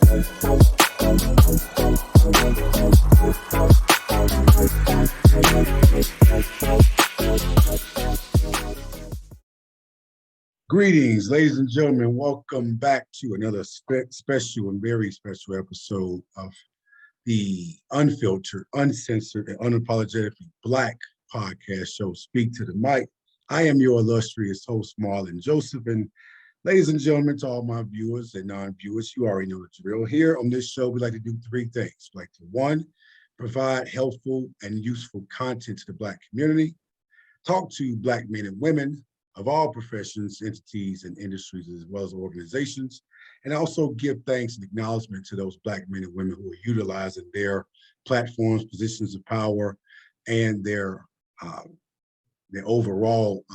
Greetings, ladies and gentlemen. Welcome back to another special and very special episode of the unfiltered, uncensored, and unapologetically Black podcast show, Speak to the Mic. I am your illustrious host, Marlon Joseph. And ladies and gentlemen, to all my viewers and non-viewers, you already know the drill. Here on this show, we like to do three things. We like to, one, provide helpful and useful content to the Black community, talk to Black men and women of all professions, entities, and industries, as well as organizations, and also give thanks and acknowledgement to those Black men and women who are utilizing their platforms, positions of power, and their overall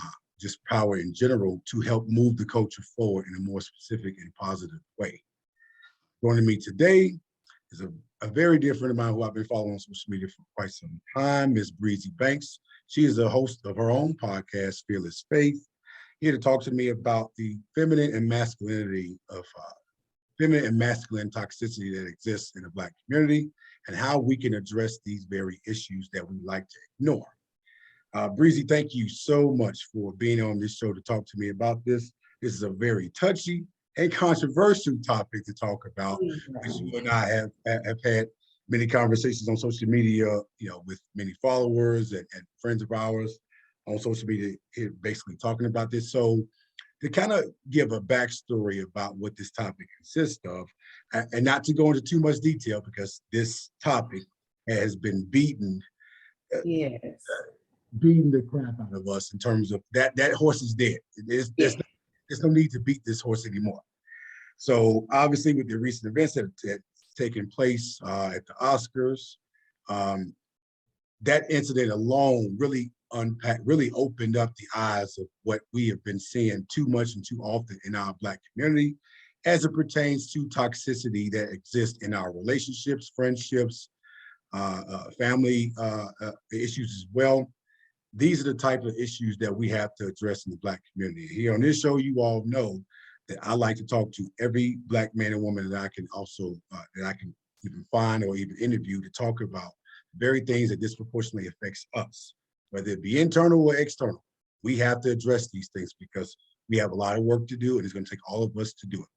just power in general to help move the culture forward in a more specific and positive way. Joining me today is a very dear friend of mine who I've been following on social media for quite some time, Ms. Bree Banks. She is the host of her own podcast, Fearless Faith, here to talk to me about the feminine and masculine toxicity that exists in the Black community and how we can address these very issues that we like to ignore. Breezy, thank you so much for being on this show to talk to me about this. This is a very touchy and controversial topic to talk about, which you and I have had many conversations on social media, with many followers and friends of ours on social media, basically talking about this. So to kind of give a backstory about what this topic consists of, and not to go into too much detail because this topic has been beating the crap out of us in terms of that horse is dead. There's no need to beat this horse anymore. So obviously with the recent events that have taken place at the Oscars, that incident alone really opened up the eyes of what we have been seeing too much and too often in our Black community as it pertains to toxicity that exists in our relationships, friendships, family issues as well. These are the type of issues that we have to address in the Black community. Here on this show, you all know that I like to talk to every Black man and woman that I can even find or even interview to talk about the very things that disproportionately affects us, whether it be internal or external. We have to address these things because we have a lot of work to do and it's going to take all of us to do it.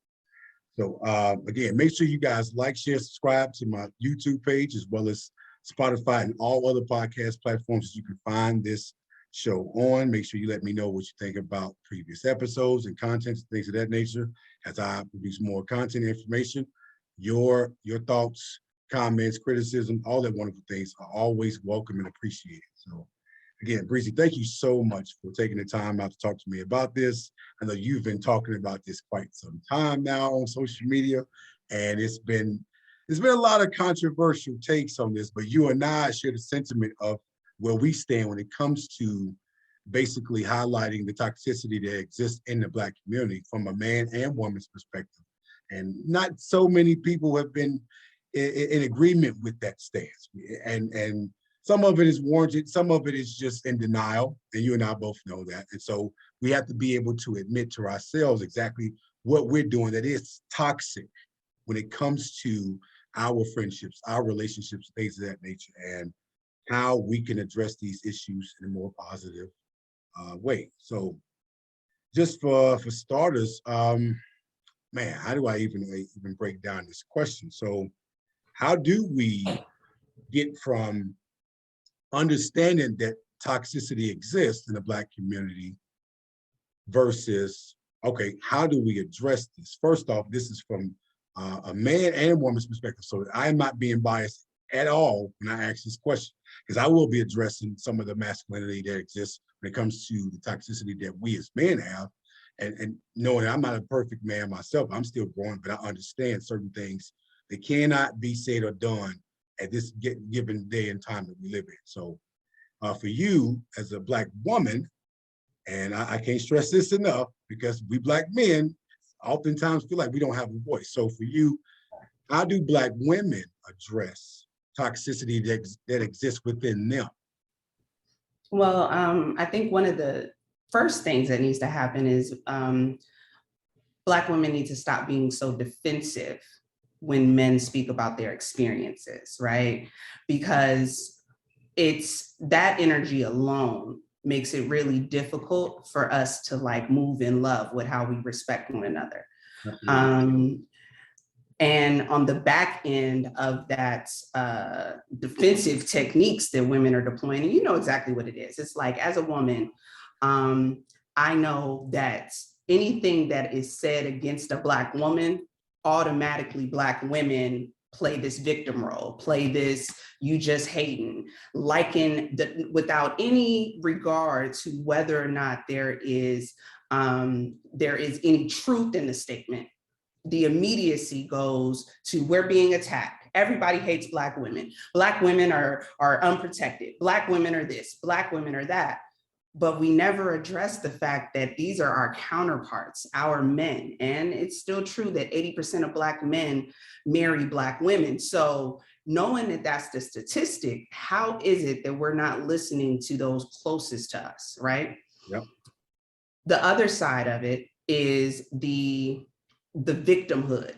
So again, make sure you guys like, share, subscribe to my YouTube page as well as Spotify and all other podcast platforms that you can find this show on. Make sure you let me know what you think about previous episodes and content, things of that nature, as I produce more content information. Your thoughts, comments, criticism, all that wonderful things are always welcome and appreciated. So again, Breezy, thank you so much for taking the time out to talk to me about this. I know you've been talking about this quite some time now on social media, and there's been a lot of controversial takes on this, but you and I share the sentiment of where we stand when it comes to basically highlighting the toxicity that exists in the Black community from a man and woman's perspective. And not so many people have been in agreement with that stance. And some of it is warranted, some of it is just in denial, and you and I both know that. And so we have to be able to admit to ourselves exactly what we're doing that is toxic when it comes to our friendships, our relationships, things of that nature, and how we can address these issues in a more positive way. So just for starters, man, how do I even break down this question? So how do we get from understanding that toxicity exists in the Black community versus, okay, how do we address this? First off, this is from a man and woman's perspective. So I am not being biased at all when I ask this question, because I will be addressing some of the masculinity that exists when it comes to the toxicity that we as men have. And knowing I'm not a perfect man myself, I'm still growing, but I understand certain things that cannot be said or done at this given day and time that we live in. So for you as a Black woman, and I can't stress this enough because we Black men oftentimes feel like we don't have a voice. So for you, how do Black women address toxicity that exists within them? Well, I think one of the first things that needs to happen is Black women need to stop being so defensive when men speak about their experiences, right? Because it's that energy alone makes it really difficult for us to like move in love with how we respect one another. And on the back end of that defensive techniques that women are deploying, and you know exactly what it is. It's like, as a woman, I know that anything that is said against a Black woman, automatically Black women play this victim role, play this you just hating, without any regard to whether or not there is any truth in the statement. The immediacy goes to, we're being attacked. Everybody hates Black women. Black women are unprotected. Black women are this, Black women are that. But we never address the fact that these are our counterparts, our men. And it's still true that 80% of Black men marry Black women. So knowing that that's the statistic, how is it that we're not listening to those closest to us, right? Yep. The other side of it is the victimhood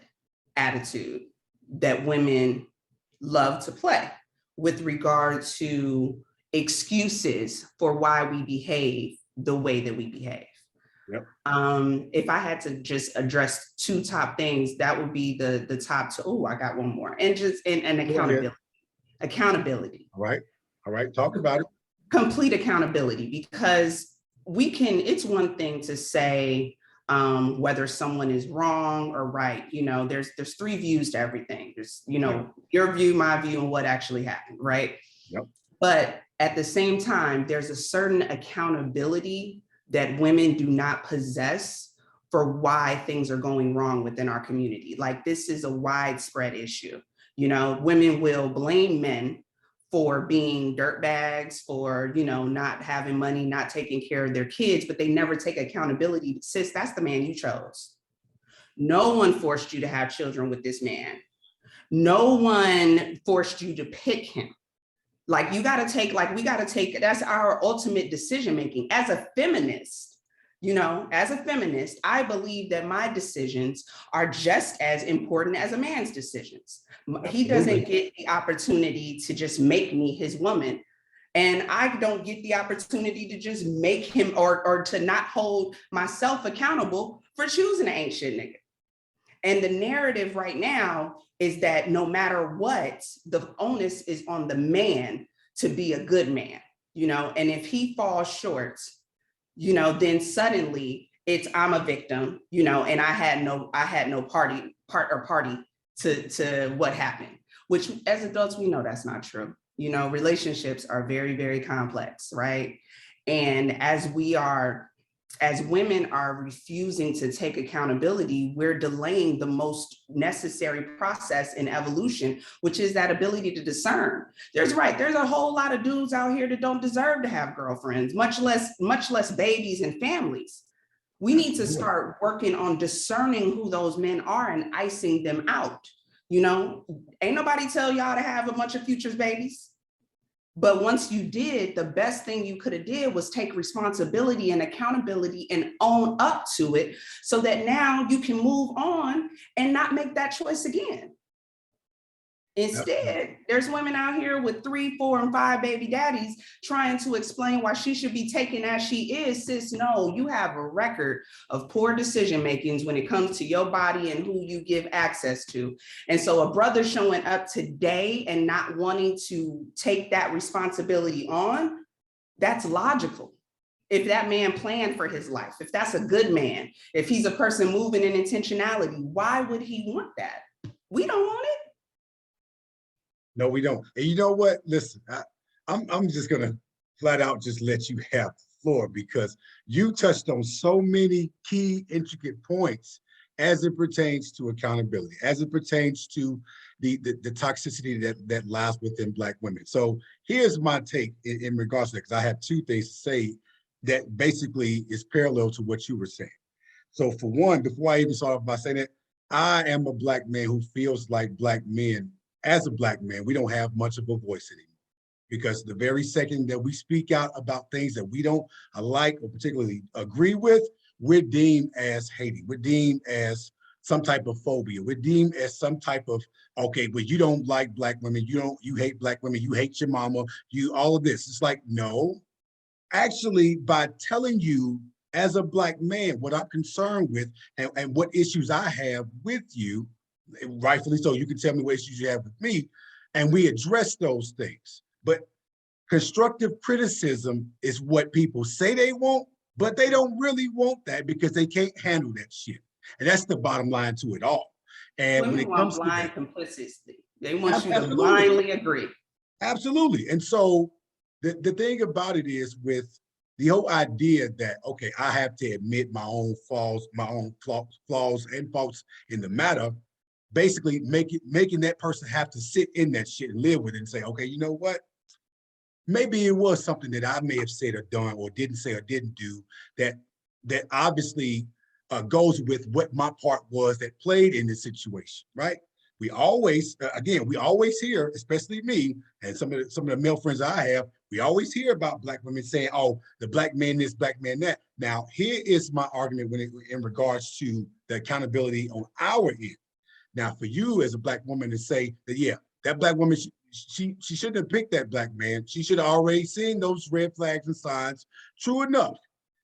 attitude that women love to play with regard to excuses for why we behave the way that we behave. Yep. If I had to just address two top things, that would be the top two. Oh, I got one more. And accountability. Accountability. All right. Talk about it. Complete accountability, because it's one thing to say, whether someone is wrong or right. You know, there's three views to everything. There's, you know, your view, my view, and what actually happened, right? Yep. But at the same time, there's a certain accountability that women do not possess for why things are going wrong within our community. Like, this is a widespread issue. You know, women will blame men for being dirtbags, for, you know, not having money, not taking care of their kids, but they never take accountability. Sis, that's the man you chose. No one forced you to have children with this man. No one forced you to pick him. Like, we gotta take, that's our ultimate decision-making. As a feminist, you know, I believe that my decisions are just as important as a man's decisions. He doesn't get the opportunity to just make me his woman. And I don't get the opportunity to just make him or to not hold myself accountable for choosing an ain't shit nigga. And the narrative right now is that no matter what, the onus is on the man to be a good man, you know, and if he falls short, you know, then suddenly it's, I'm a victim, you know, and I had no part to what happened, which as adults, we know that's not true. You know, relationships are very, very complex, right? And as women are refusing to take accountability, we're delaying the most necessary process in evolution, which is that ability to discern. There's a whole lot of dudes out here that don't deserve to have girlfriends, much less babies and families. We need to start working on discerning who those men are and icing them out. You know, ain't nobody tell y'all to have a bunch of futures babies. But once you did, the best thing you could have did was take responsibility and accountability and own up to it, so that now you can move on and not make that choice again. Instead, there's women out here with 3, 4, and 5 baby daddies trying to explain why she should be taken as she is. Sis, no, you have a record of poor decision makings when it comes to your body and who you give access to. And so a brother showing up today and not wanting to take that responsibility on, that's logical. If that man planned for his life, if that's a good man, if he's a person moving in intentionality, why would he want that? We don't want it. No, we don't. And you know what? Listen, I'm just gonna flat out just let you have the floor, because you touched on so many key, intricate points as it pertains to accountability, as it pertains to the toxicity that lies within Black women. So here's my take in regards to that, because I have two things to say that basically is parallel to what you were saying. So for one, before I even start off by saying that, I am a Black man who feels like Black men, as a Black man, we don't have much of a voice anymore, because the very second that we speak out about things that we don't like or particularly agree with, we're deemed as hating. We're deemed as some type of phobia. We're deemed as some type of, okay, but you don't like Black women, you hate Black women, you hate your mama, you all of this. It's like, no, actually, by telling you as a Black man what I'm concerned with and what issues I have with you, rightfully so, you can tell me what issues you have with me, and we address those things. But constructive criticism is what people say they want, but they don't really want that because they can't handle that shit. And that's the bottom line to it all. And when Women it want comes to blind that, complicity. They want you to absolutely, blindly agree. absolutely. And so the thing about it is with the whole idea that, okay, I have to admit my own flaws, flaws and faults in the matter, basically making that person have to sit in that shit and live with it and say, okay, you know what? Maybe it was something that I may have said or done or didn't say or didn't do that obviously goes with what my part was that played in this situation, right? We always, again, we always hear, especially me and some of the male friends I have, we always hear about Black women saying, "Oh, the Black man this, Black man that." Now, here is my argument in regards to the accountability on our end. Now, for you as a Black woman to say that, yeah, that Black woman, she shouldn't have picked that Black man. She should have already seen those red flags and signs. True enough.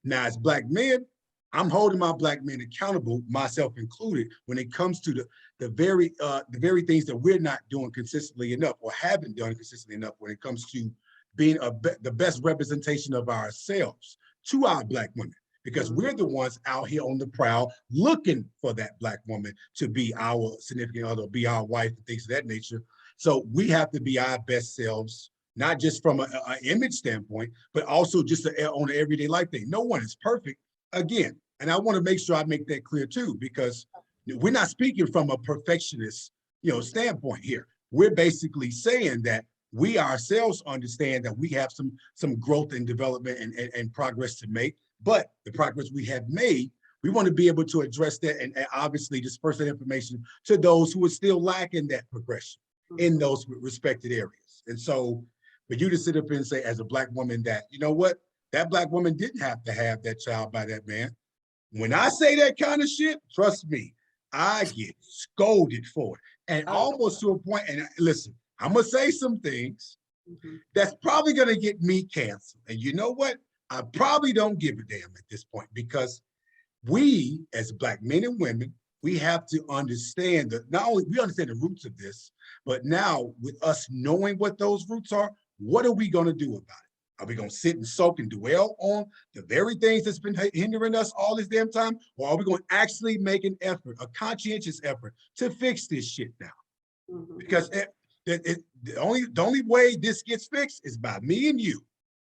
Now, as Black men, I'm holding my Black men accountable, myself included, when it comes to the very things that we're not doing consistently enough or haven't done consistently enough when it comes to being the best representation of ourselves to our Black women. Because we're the ones out here on the prowl looking for that Black woman to be our significant other, be our wife, and things of that nature. So we have to be our best selves, not just from an image standpoint, but also just on an everyday life thing. No one is perfect, again. And I want to make sure I make that clear too, because we're not speaking from a perfectionist, standpoint here. We're basically saying that we ourselves understand that we have some growth and development and progress to make. But the progress we have made, we want to be able to address that and obviously disperse that information to those who are still lacking that progression in those respected areas. And so for you to sit up and say as a Black woman that, you know what, that Black woman didn't have to have that child by that man. When I say that kind of shit, trust me, I get scolded for it. And almost to a point, and listen, I'm going to say some things that's probably going to get me canceled. And you know what? I probably don't give a damn at this point, because we as Black men and women, we have to understand that not only we understand the roots of this, but now with us knowing what those roots are, what are we going to do about it? Are we going to sit and soak and dwell on the very things that's been hindering us all this damn time? Or are we going to actually make an effort, a conscientious effort to fix this shit now? Because the only way this gets fixed is by me and you.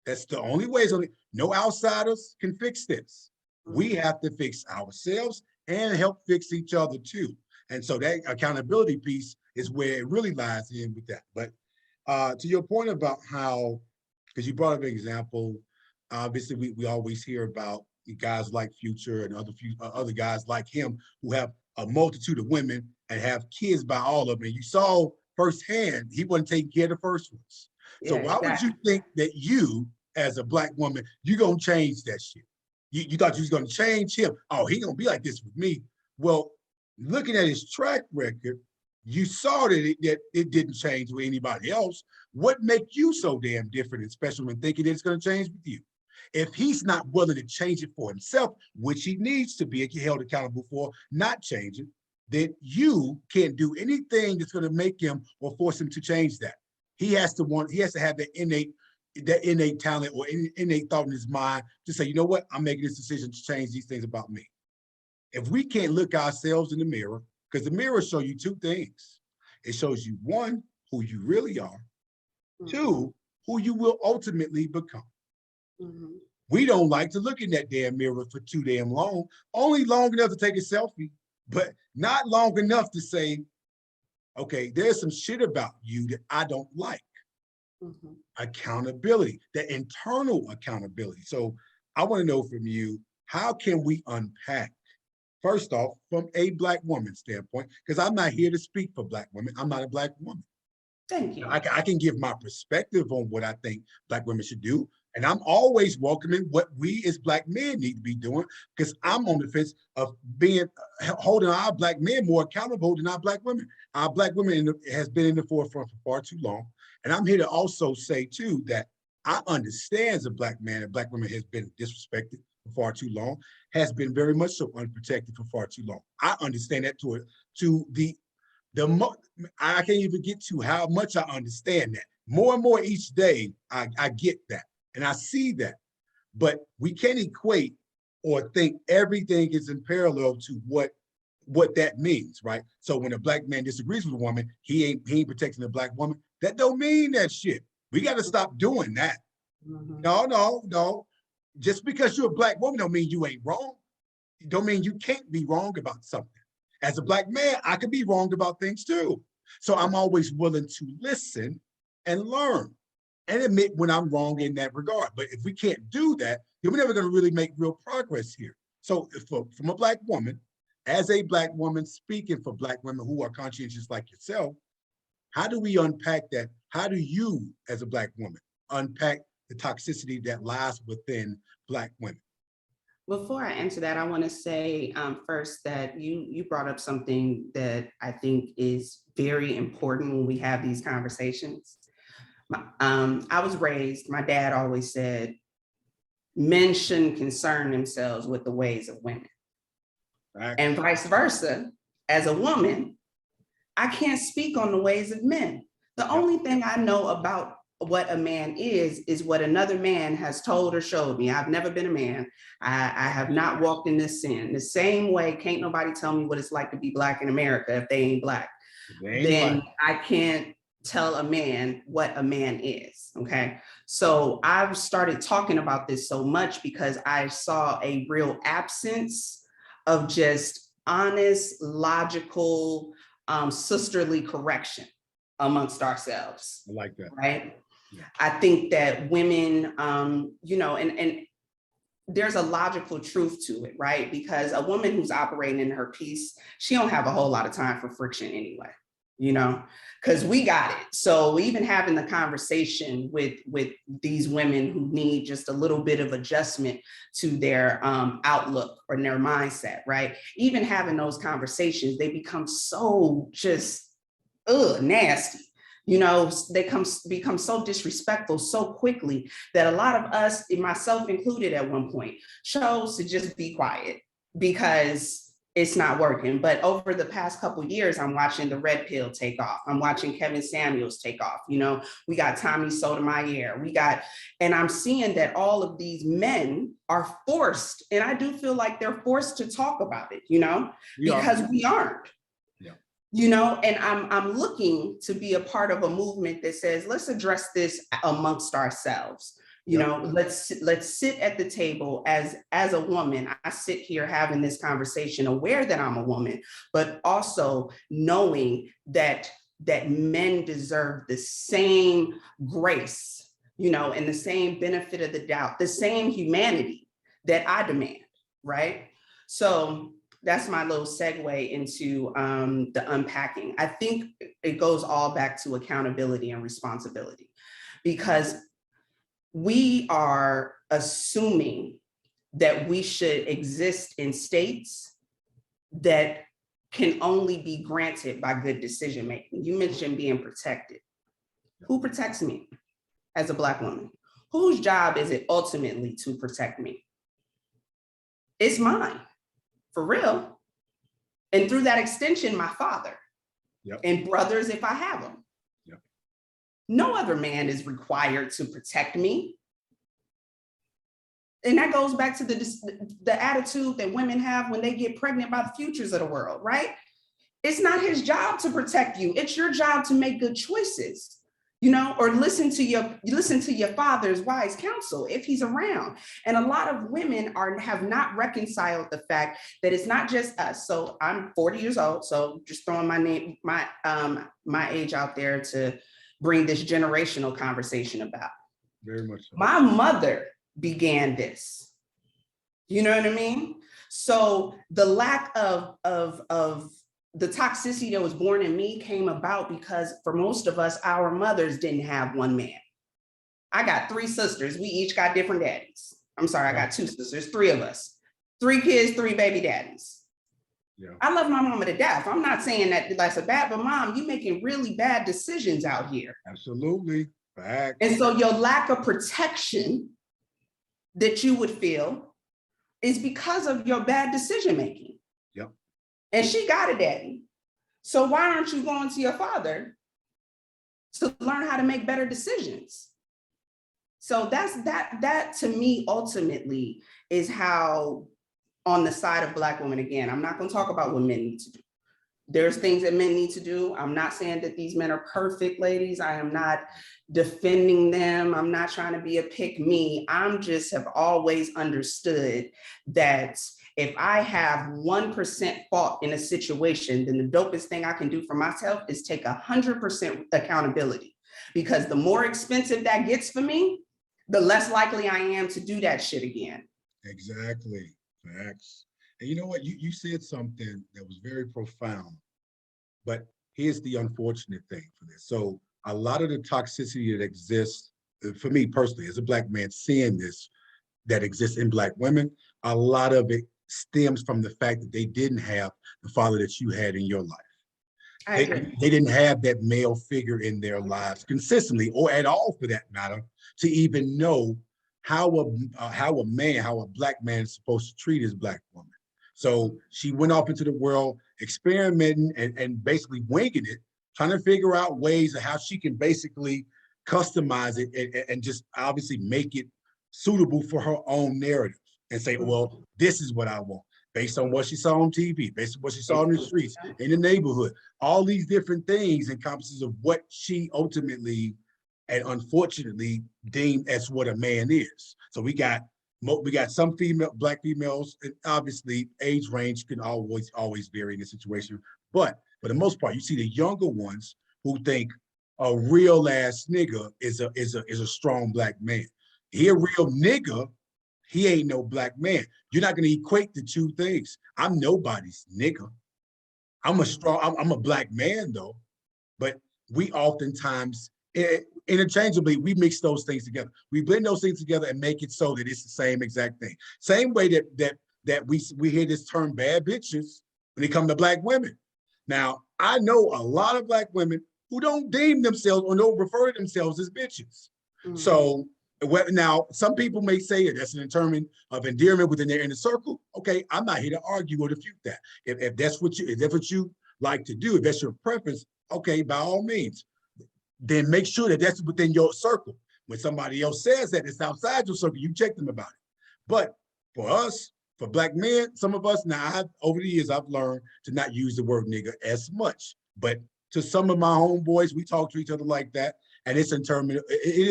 That's the only way. No outsiders can fix this. We have to fix ourselves and help fix each other too. And so that accountability piece is where it really lies in with that. But to your point about how, because you brought up an example, obviously we always hear about guys like Future and other guys like him who have a multitude of women and have kids by all of them. And you saw firsthand he wasn't taking care of the first ones. So why would you think that you, as a Black woman, you're going to change that shit? You thought you was going to change him. Oh, he going to be like this with me. Well, looking at his track record, you saw that it didn't change with anybody else. What makes you so damn different and special and thinking it's going to change with you? If he's not willing to change it for himself, which he needs to be held accountable for not changing, then you can't do anything that's going to make him or force him to change that. He has to have that innate talent or innate thought in his mind to say, you know what, I'm making this decision to change these things about me. If we can't look ourselves in the mirror, because the mirror shows you two things. It shows you, one, who you really are, two, who you will ultimately become. We don't like to look in that damn mirror for too damn long, only long enough to take a selfie, but not long enough to say, okay, there's some shit about you that I don't like. Accountability, that internal accountability. So I want to know from you, how can we unpack, first off, from a Black woman standpoint, because I'm not here to speak for Black women. I'm not a Black woman. Thank you. I can give my perspective on what I think Black women should do, And I'm always welcoming what we as Black men need to be doing, because I'm on the fence of being holding our Black men more accountable than our Black women. Our Black women has been in the forefront for far too long. And I'm here to also say too that I understand as a Black man and Black women has been disrespected for far too long, has been very much so unprotected for far too long. I understand that to the I can't even get to how much I understand that. More and more each day, I get that. And I see that, but we can't equate or think everything is in parallel to what that means, right? So when a Black man disagrees with a woman, he ain't protecting the Black woman. That don't mean that shit. We got to stop doing that. No. Just because you're a Black woman don't mean you ain't wrong. Don't mean you can't be wrong about something. As a Black man, I could be wrong about things too. So I'm always willing to listen and learn and admit when I'm wrong in that regard. But if we can't do that, then we're never going to really make real progress here. So from a Black woman, as a Black woman speaking for Black women who are conscientious like yourself, how do we unpack that? How do you, as a Black woman, unpack the toxicity that lies within Black women? Before I answer that, I want to say first that you brought up something that I think is very important when we have these conversations. I was raised, my dad always said, men shouldn't concern themselves with the ways of women. Right. And vice versa. As a woman, I can't speak on the ways of men. The only thing I know about what a man is what another man has told or showed me. I've never been a man. I have not walked in this sin. The same way, can't nobody tell me what it's like to be Black in America if they ain't Black. Then I can't tell a man what a man is, okay? So I've started talking about this so much because I saw a real absence of just honest, logical, sisterly correction amongst ourselves. I like that. Right? Yeah. I think that women, and there's a logical truth to it, right? Because a woman who's operating in her peace, she don't have a whole lot of time for friction anyway, because we got it. So even having the conversation with these women who need just a little bit of adjustment to their outlook or their mindset, right? Even having those conversations, they become so just nasty. They become so disrespectful so quickly that a lot of us, myself included at one point, chose to just be quiet because it's not working. But over the past couple of years, I'm watching the red pill take off. I'm watching Kevin Samuels take off. We got Tommy Sotomayor. And I'm seeing that all of these men are forced, and I do feel like they're forced to talk about it, because we aren't. And I'm looking to be a part of a movement that says, let's address this amongst ourselves. Let's sit at the table as a woman. I sit here having this conversation, aware that I'm a woman, but also knowing that men deserve the same grace, and the same benefit of the doubt, the same humanity that I demand, right? So that's my little segue into the unpacking. I think it goes all back to accountability and responsibility, because we are assuming that we should exist in states that can only be granted by good decision making. You mentioned being protected. Who protects me as a Black woman? Whose job is it ultimately to protect me? It's mine. For real. And through that extension, my father. And brothers, if I have them. No other man is required to protect me. And that goes back to the attitude that women have when they get pregnant by the futures of the world, right? It's not his job to protect you. It's your job to make good choices. Or listen to your father's wise counsel if he's around. And a lot of women have not reconciled the fact that it's not just us. So I'm 40 years old. So just throwing my age out there to bring this generational conversation about. Very much so. My mother began this. You know what I mean? So the lack of the toxicity that was born in me came about because for most of us, our mothers didn't have one man. I got 3 sisters. We each got different daddies. I'm sorry, I got 2 sisters, 3 of us. 3 kids, 3 baby daddies. Yeah. I love my mama to death. I'm not saying that that's a bad, but mom, you making really bad decisions out here. Absolutely. Facts. And so your lack of protection that you would feel is because of your bad decision making. Yep. And she got a daddy. So why aren't you going to your father to learn how to make better decisions? So that to me ultimately is how, on the side of Black women, again, I'm not going to talk about what men need to do. There's things that men need to do. I'm not saying that these men are perfect, ladies. I am not defending them. I'm not trying to be a pick me. I'm just have always understood that if I have 1% fault in a situation, then the dopest thing I can do for myself is take 100% accountability. Because the more expensive that gets for me, the less likely I am to do that shit again. Exactly. Facts. And you know what? You said something that was very profound, but here's the unfortunate thing for this. So a lot of the toxicity that exists, for me personally, as a Black man seeing this, that exists in Black women, a lot of it stems from the fact that they didn't have the father that you had in your life. They didn't have that male figure in their lives consistently, or at all for that matter, to even know how a man, how a Black man is supposed to treat his Black woman. So she went off into the world experimenting and basically winging it, trying to figure out ways of how she can basically customize it and just obviously make it suitable for her own narrative and say, well, this is what I want, based on what she saw on TV, based on what she saw in the streets, in the neighborhood. All these different things encompasses of what she ultimately and unfortunately deemed as what a man is. So we got some Black females, and obviously age range can always vary in the situation. But for the most part, you see the younger ones who think a real ass nigga is a strong Black man. He a real nigga, he ain't no Black man. You're not gonna equate the two things. I'm nobody's nigga. I'm a Black man though, but we oftentimes interchangeably, we mix those things together. We blend those things together and make it so that it's the same exact thing. Same way that we hear this term bad bitches when it comes to Black women. Now, I know a lot of Black women who don't deem themselves or don't refer to themselves as bitches. Mm-hmm. So now some people may say that that's an term of endearment within their inner circle. Okay, I'm not here to argue or refute that. If that's what you like to do, if that's your preference, okay, by all means. Then make sure that that's within your circle. When somebody else says that it's outside your circle, you check them about it. But for us, for Black men, some of us, now over the years, I've learned to not use the word nigga as much. But to some of my homeboys, we talk to each other like that. And it is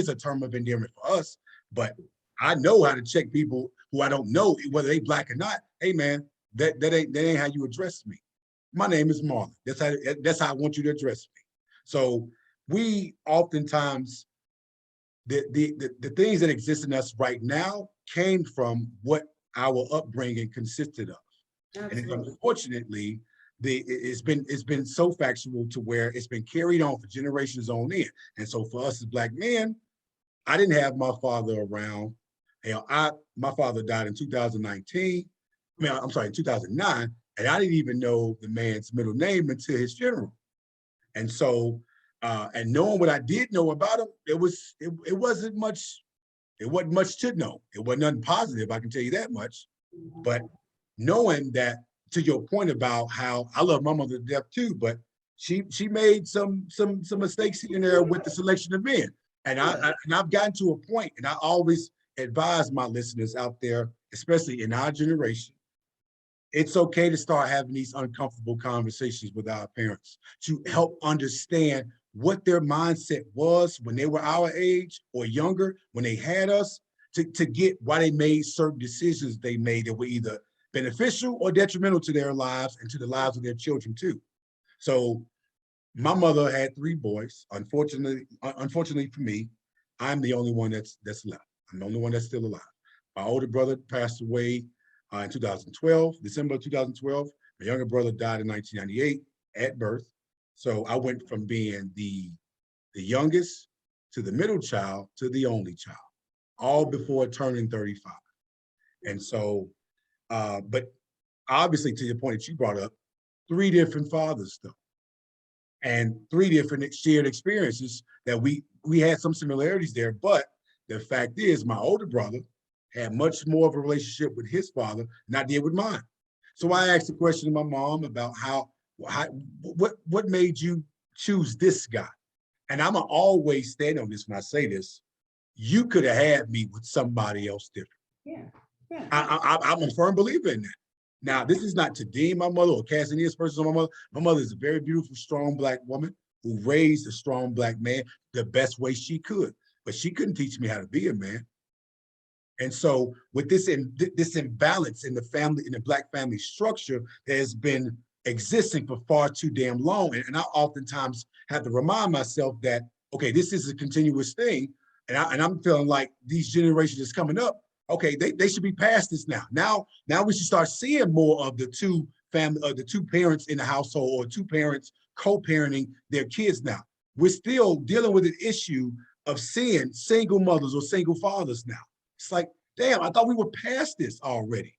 a term of endearment for us. But I know how to check people who I don't know, whether they Black or not. Hey man, that ain't how you address me. My name is Marlon. That's how I want you to address me. So we oftentimes, the things that exist in us right now came from what our upbringing consisted of. Absolutely. And unfortunately, it's been so factual to where it's been carried on for generations on end. And so for us as Black men, I didn't have my father around. My father died in 2019. I'm sorry, in 2009, and I didn't even know the man's middle name until his funeral. And so, and knowing what I did know about him, it wasn't much to know. It wasn't nothing positive, I can tell you that much. But knowing that, to your point about how I love my mother to death too, but she made some mistakes in there with the selection of men. And I've gotten to a point, and I always advise my listeners out there, especially in our generation, it's okay to start having these uncomfortable conversations with our parents to help understand what their mindset was when they were our age or younger, when they had us, to get why they made certain decisions they made that were either beneficial or detrimental to their lives and to the lives of their children too. So my mother had 3 boys. Unfortunately for me, I'm the only one that's left. I'm the only one that's still alive. My older brother passed away in 2012, December 2012. My younger brother died in 1998 at birth. So I went from being the youngest to the middle child, to the only child, all before turning 35. And so, but obviously to the point that you brought up, 3 different fathers though, and 3 different shared experiences that we had some similarities there. But the fact is my older brother had much more of a relationship with his father than I did with mine. So I asked the question to my mom about what made you choose this guy? And I'm always stand on this when I say this. You could have had me with somebody else different. Yeah. Yeah. I'm a firm believer in that. Now, this is not to deem my mother or cast any aspersions on my mother. My mother is a very beautiful, strong Black woman who raised a strong Black man the best way she could. But she couldn't teach me how to be a man. And so with this imbalance in the family, in the Black family structure that has been existing for far too damn long. And I oftentimes have to remind myself that, okay, this is a continuous thing. And I'm feeling like these generations that's coming up, okay, they should be past this now. Now we should start seeing more of the two parents in the household, or 2 parents co-parenting their kids now. We're still dealing with an issue of seeing single mothers or single fathers now. It's like, damn, I thought we were past this already.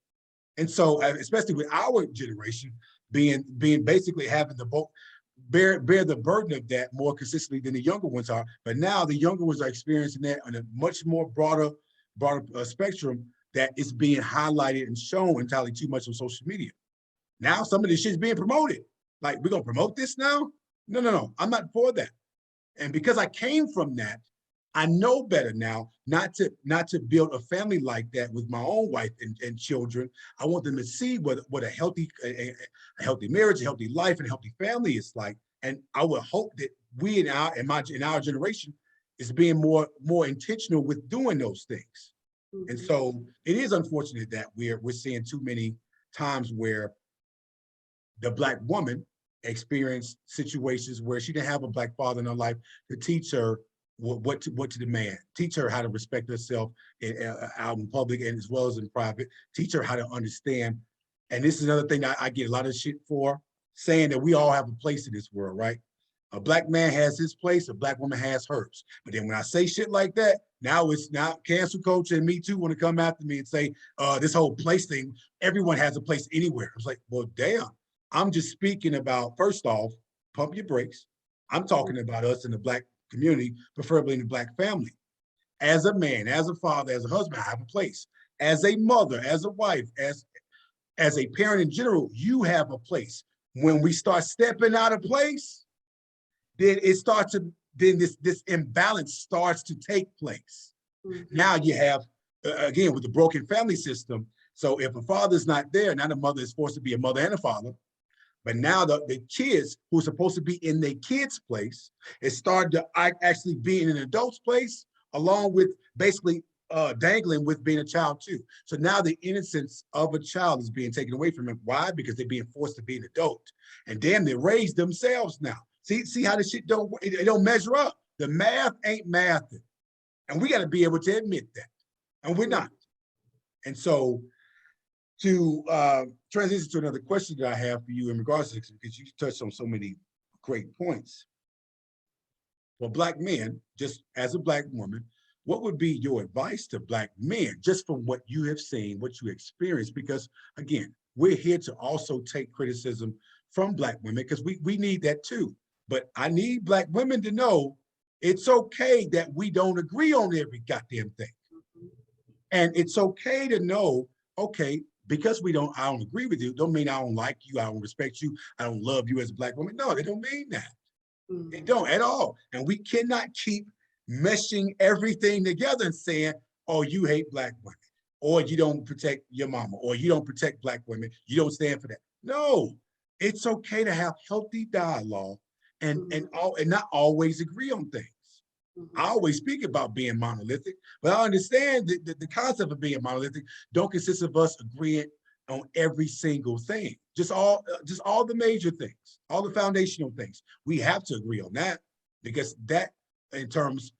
And so, especially with our generation being basically having to bear the burden of that more consistently than the younger ones are. But now the younger ones are experiencing that on a much more broader spectrum that is being highlighted and shown entirely too much on social media. Now some of this shit is being promoted. Like, we're gonna promote this now? No, I'm not for that. And because I came from that, I know better now not to build a family like that with my own wife and children. I want them to see what a healthy marriage, a healthy life, and a healthy family is like. And I would hope that we in our generation is being more intentional with doing those things. Mm-hmm. And so it is unfortunate that we're seeing too many times where the Black woman experienced situations where she didn't have a Black father in her life to teach her what to demand, teach her how to respect herself out in public and as well as in private, teach her how to understand. And this is another thing that I get a lot of shit for, saying that we all have a place in this world, right? A Black man has his place, a Black woman has hers. But then when I say shit like that, now cancel culture and Me Too want to come after me and say, this whole place thing, everyone has a place anywhere. I was like, well, damn, I'm just speaking about, first off, pump your brakes. I'm talking about us in the Black community, preferably in the Black family. As a man, as a father, as a husband, I have a place. As a mother, as a wife, as a parent in general, you have a place. When we start stepping out of place, then this imbalance starts to take place. Mm-hmm. Now you have, again, with the broken family system. So if a father's not there, now the mother is forced to be a mother and a father. But now the kids who are supposed to be in their kids' place is starting to actually be in an adult's place, along with basically dangling with being a child too. So now the innocence of a child is being taken away from them. Why? Because they're being forced to be an adult. And damn, they raised themselves now. See how this shit don't measure up. The math ain't mathing. And we got to be able to admit that. And we're not. And so to transition to another question that I have for you in regards to this, because you touched on so many great points. For Black men, just as a Black woman, what would be your advice to Black men, just from what you have seen, what you experienced? Because again, we're here to also take criticism from Black women, because we need that too. But I need Black women to know it's okay that we don't agree on every goddamn thing. And it's okay to know, okay, because I don't agree with you, don't mean I don't like you, I don't respect you, I don't love you as a Black woman. No, they don't mean that. Mm-hmm. They don't at all. And we cannot keep meshing everything together and saying, oh, you hate Black women, or you don't protect your mama, or you don't protect Black women, you don't stand for that. No, it's okay to have healthy dialogue and not always agree on things. Mm-hmm. I always speak about being monolithic, but I understand that the concept of being monolithic don't consist of us agreeing on every single thing, just all the major things, all the foundational things. We have to agree on that, because that in terms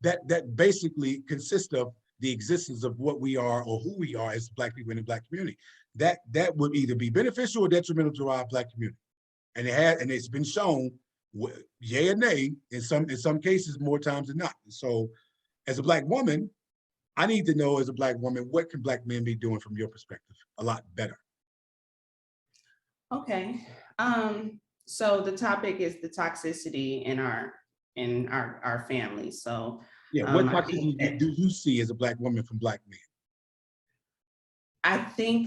that basically consists of the existence of what we are or who we are as Black people in the Black community. That would either be beneficial or detrimental to our Black community. And it's been shown Yay or nay, in some cases, more times than not. So as a Black woman, I need to know as a Black woman, what can Black men be doing from your perspective a lot better? Okay. So the topic is the toxicity in our family. So Yeah, what I think toxicity do you see as a Black woman from Black men?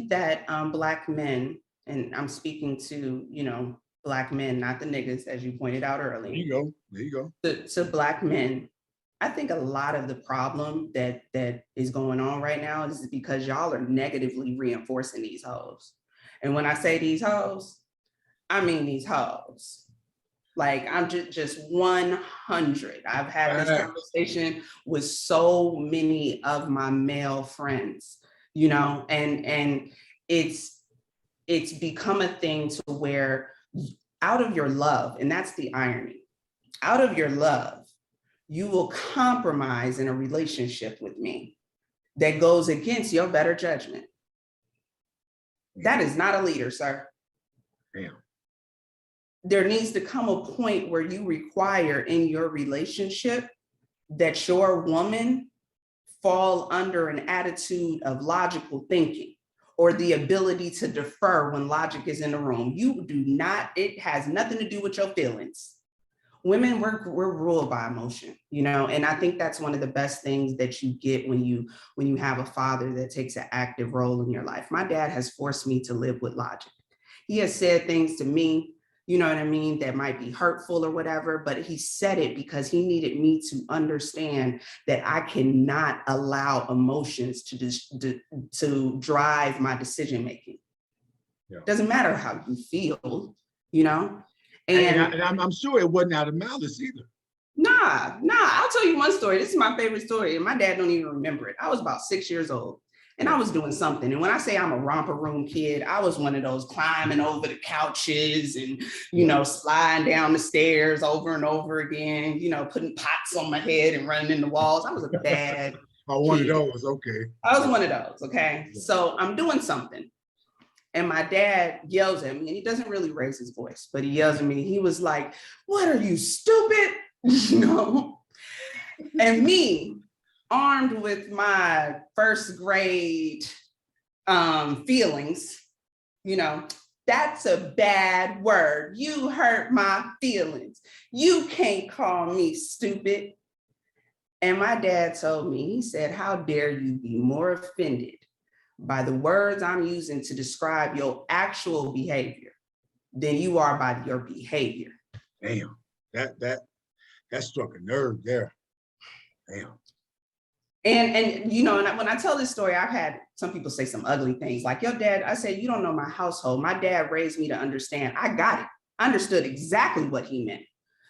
that Black men, and I'm speaking to, Black men, not the niggas, as you pointed out There earlier, you go. There you go. to Black men, I think a lot of the problem that is going on right now is because y'all are negatively reinforcing these hoes. And when I say these hoes, I mean these hoes. Like I'm just 100. I've had this conversation with so many of my male friends, and it's become a thing to where out of your love, and that's the irony, out of your love, you will compromise in a relationship with me that goes against your better judgment. That is not a leader, sir. Damn. There needs to come a point where you require in your relationship that your woman fall under an attitude of logical thinking or the ability to defer when logic is in the room. You do not, it has nothing to do with your feelings. Women, we're ruled by emotion, and I think that's one of the best things that you get when you have a father that takes an active role in your life. My dad has forced me to live with logic. He has said things to me, you know what I mean, that might be hurtful or whatever, but he said it because he needed me to understand that I cannot allow emotions to drive my decision making. Yeah. Doesn't matter how you feel, And I'm sure it wasn't out of malice either. Nah, I'll tell you one story. This is my favorite story, and my dad don't even remember it. I was about 6 years old. And I was doing something. And when I say I'm a romper room kid, I was one of those climbing over the couches and, sliding down the stairs over and over again, putting pots on my head and running in the walls. I was a bad one of those, okay. I was one of those, okay? Yeah. So I'm doing something. And my dad yells at me, and he doesn't really raise his voice, but he yells at me. He was like, "What are you, stupid?" And me, armed with my first grade feelings, that's a bad word. You hurt my feelings. You can't call me stupid. And my dad told me, he said, "How dare you be more offended by the words I'm using to describe your actual behavior than you are by your behavior." Damn, that struck a nerve there. Damn. And when I tell this story, I've had some people say some ugly things like, "Your dad," I said, "You don't know my household. My dad raised me to understand." I got it. I understood exactly what he meant.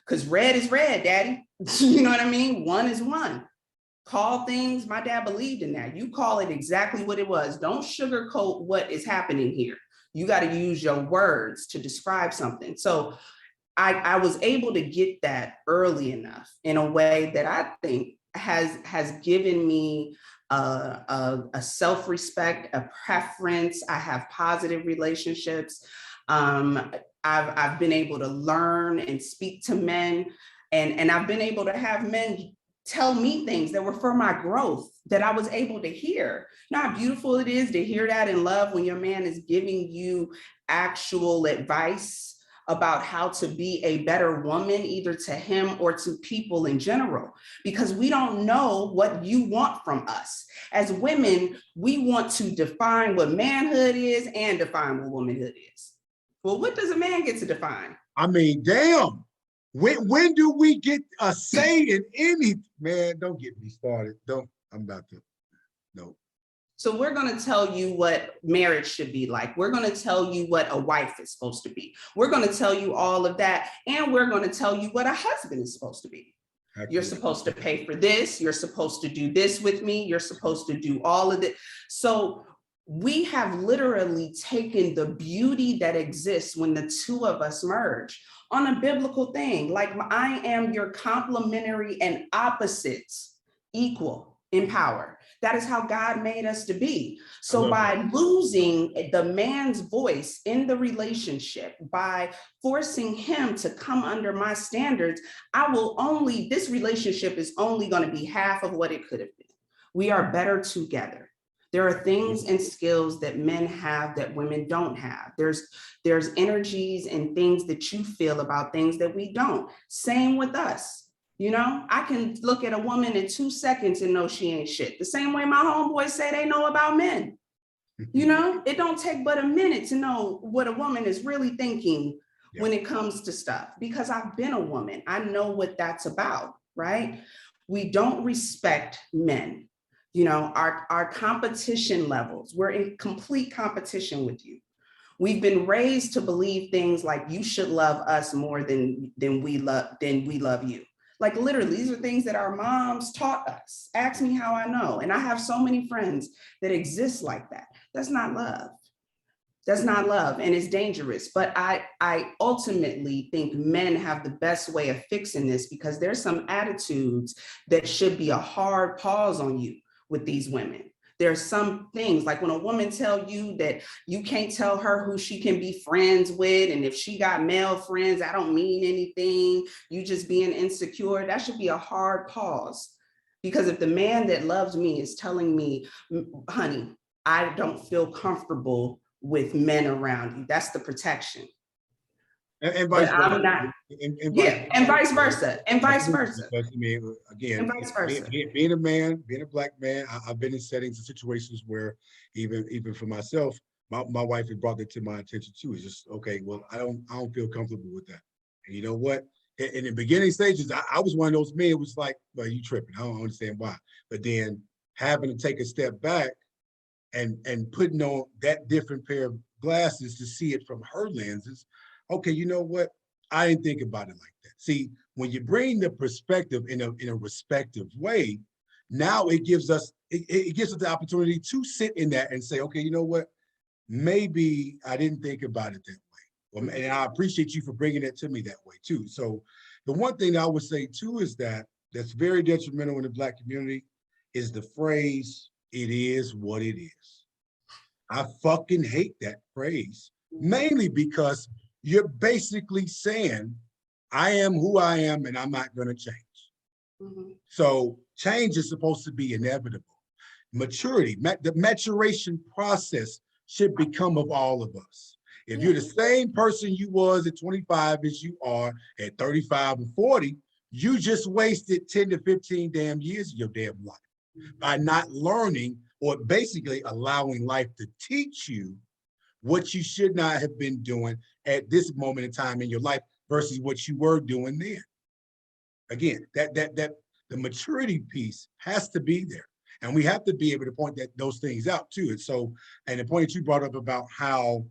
Because red is red, daddy. You know what I mean? One is one. Call things, my dad believed in that. You call it exactly what it was. Don't sugarcoat what is happening here. You got to use your words to describe something. So I was able to get that early enough in a way that I think has given me a self-respect, a preference. I have positive relationships. I've been able to learn and speak to men, and I've been able to have men tell me things that were for my growth that I was able to hear. You know how beautiful it is to hear that in love when your man is giving you actual advice about how to be a better woman, either to him or to people in general, because we don't know what you want from us. As women, we want to define what manhood is and define what womanhood is. Well, what does a man get to define? I mean, damn. When do we get a say in any, man, don't get me started. I'm about to, no. So we're going to tell you what marriage should be like. We're going to tell you what a wife is supposed to be. We're going to tell you all of that. And we're going to tell you what a husband is supposed to be. You're supposed to pay for this. You're supposed to do this with me. You're supposed to do all of it. So we have literally taken the beauty that exists when the two of us merge on a biblical thing. Like, I am your complementary and opposites equal in power. That is how God made us to be. So by losing the man's voice in the relationship, by forcing him to come under my standards, this relationship is only going to be half of what it could have been. We are better together. There are things and skills that men have that women don't have. There's energies and things that you feel about things that we don't. Same with us. You know, I can look at a woman in 2 seconds and know she ain't shit. The same way my homeboys say they know about men. You know, it don't take but a minute to know what a woman is really thinking when it comes to stuff, because I've been a woman. I know what that's about, right? We don't respect men. You know, our competition levels, we're in complete competition with you. We've been raised to believe things like you should love us more than we love you. Like literally, these are things that our moms taught us. Ask me how I know. And I have so many friends that exist like that. That's not love. That's not love, and it's dangerous. But I ultimately think men have the best way of fixing this, because there's some attitudes that should be a hard pause on you with these women. There's some things like when a woman tell you that you can't tell her who she can be friends with, and if she got male friends, I don't mean anything, you just being insecure, that should be a hard pause. Because if the man that loves me is telling me, honey, I don't feel comfortable with men around you, that's the protection. And vice versa. I'm not. And vice versa. And vice versa. But I mean, again, and vice versa. Being a man, being a Black man, I've been in settings and situations where even for myself, my wife had brought that to my attention too. It's just, okay, well, I don't feel comfortable with that. And you know what? In the beginning stages, I was one of those men who was like, well, you tripping. I don't understand why. But then having to take a step back and putting on that different pair of glasses to see it from her lenses. Okay, you know what? I didn't think about it like that. See, when you bring the perspective in a respective way, now it gives us the opportunity to sit in that and say, okay, you know what? Maybe I didn't think about it that way. And I appreciate you for bringing it to me that way too. So the one thing I would say too is that's very detrimental in the Black community is the phrase, it is what it is. I fucking hate that phrase, mainly because you're basically saying, I am who I am and I'm not going to change. So change is supposed to be inevitable. Maturity, the maturation process should become of all of us. If you're the same person you was at 25 as you are at 35 or 40, you just wasted 10 to 15 damn years of your damn life by not learning or basically allowing life to teach you what you should not have been doing at this moment in time in your life versus what you were doing then. Again, that the maturity piece has to be there. And we have to be able to point those things out too. And so, and the point that you brought up about how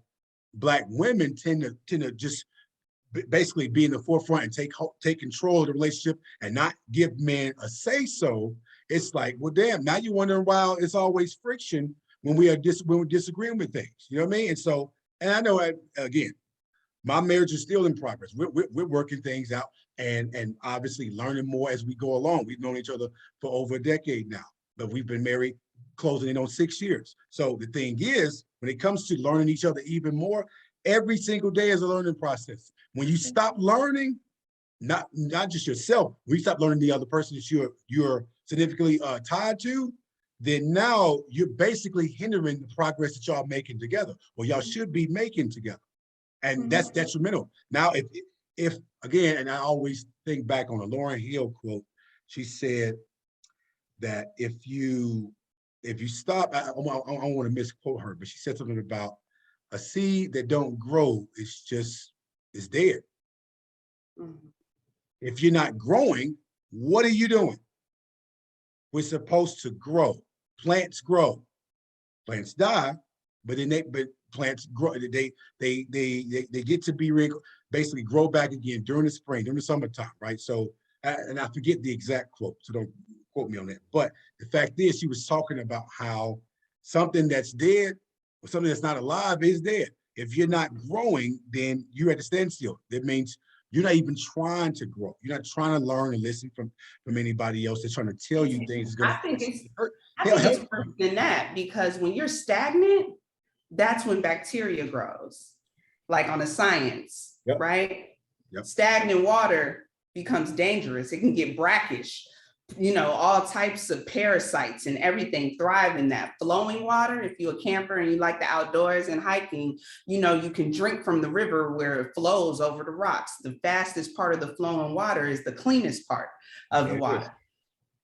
Black women tend to just basically be in the forefront and take control of the relationship and not give men a say-so, it's like, well, damn, now you're wondering why it's always friction when we're disagreeing with things. You know what I mean? And so, and I know, again, my marriage is still in progress. We're working things out and obviously learning more as we go along. We've known each other for over a decade now, but we've been married closing in on 6 years. So the thing is, when it comes to learning each other even more, every single day is a learning process. When you stop learning, not just yourself, when you stop learning the other person that you're significantly tied to, then now you're basically hindering the progress that y'all making together, or y'all should be making together. And that's detrimental. Now, if again, and I always think back on a Lauryn Hill quote, she said that if you stop, I don't want to misquote her, but she said something about a seed that don't grow is dead. If you're not growing, what are you doing? We're supposed to grow. Plants grow. Plants die, but plants grow. They get to be basically grow back again during the spring, during the summertime, right? So, and I forget the exact quote, so don't quote me on that. But the fact is, she was talking about how something that's dead or something that's not alive is dead. If you're not growing, then you're at a standstill. That means You're not even trying to grow. You're not trying to learn and listen from anybody else. They're trying to tell you things that's I going think it's to I think it's help worse you. than that, because when you're stagnant, that's when bacteria grows, like on a science, Yep. right? Yep. Stagnant water becomes dangerous. It can get brackish. All types of parasites and everything thrive in that. Flowing water, if you're a camper and you like the outdoors and hiking, you can drink from the river where it flows over the rocks. The fastest part of the flowing water is the cleanest part of the water.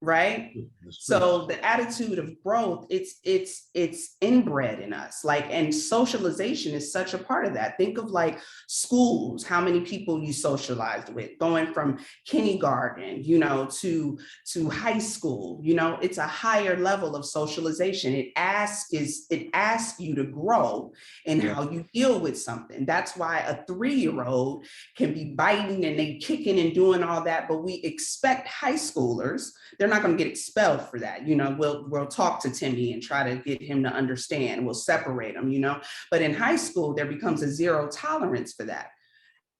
Right? So the attitude of growth, it's inbred in us. And socialization is such a part of that. Think of schools, how many people you socialized with, going from kindergarten, to high school. It's a higher level of socialization. It asks you to grow in how you deal with something. That's why a 3-year-old can be biting and they kicking and doing all that, but we expect high schoolers, they're not going to get expelled for that. We'll talk to Timmy and try to get him to understand. We'll separate him, but in high school, there becomes a zero tolerance for that.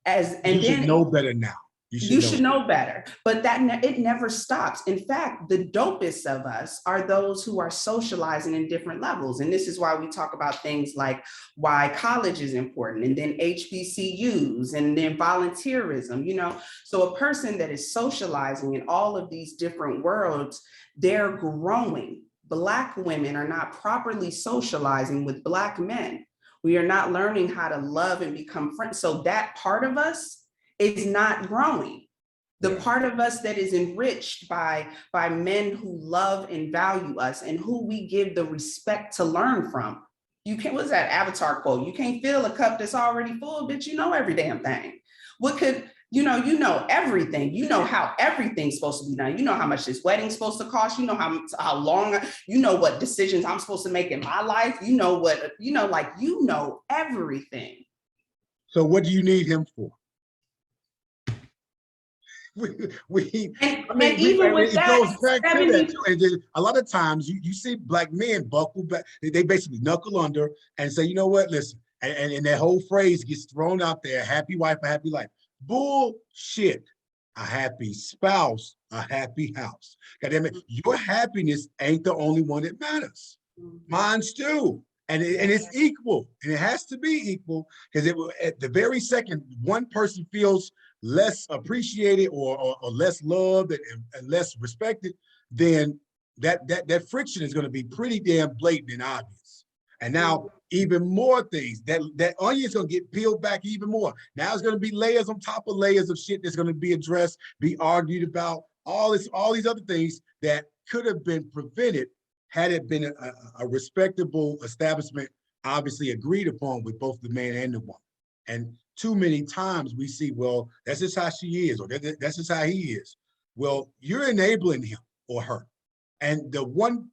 You should know better now. You should know better, but it never stops. In fact, the dopest of us are those who are socializing in different levels. And this is why we talk about things like why college is important, and then HBCUs, and then volunteerism, So a person that is socializing in all of these different worlds, they're growing. Black women are not properly socializing with Black men. We are not learning how to love and become friends. So that part of us is not growing. The part of us that is enriched by men who love and value us and who we give the respect to learn from. What's that Avatar quote? You can't fill a cup that's already full, bitch. You know every damn thing. You know everything. You know how everything's supposed to be done. You know how much this wedding's supposed to cost. You know how long, what decisions I'm supposed to make in my life. You know everything. So what do you need him for? It goes back to that too. And then a lot of times you see Black men buckle back, they basically knuckle under and say, you know what, listen, and that whole phrase gets thrown out there, happy wife, a happy life. Bullshit. A happy spouse, a happy house. God damn it, your happiness ain't the only one that matters. Mine's too. And it's equal, and it has to be equal, because at the very second one person feels less appreciated or less loved and less respected, then that friction is going to be pretty damn blatant and obvious. And now even more things, that onion's going to get peeled back even more. Now it's going to be layers on top of layers of shit that's going to be addressed, be argued about, all these other things that could have been prevented had it been a respectable establishment, obviously agreed upon with both the man and the woman. And too many times we see, well, that's just how she is, or that's just how he is. Well, you're enabling him or her. And the one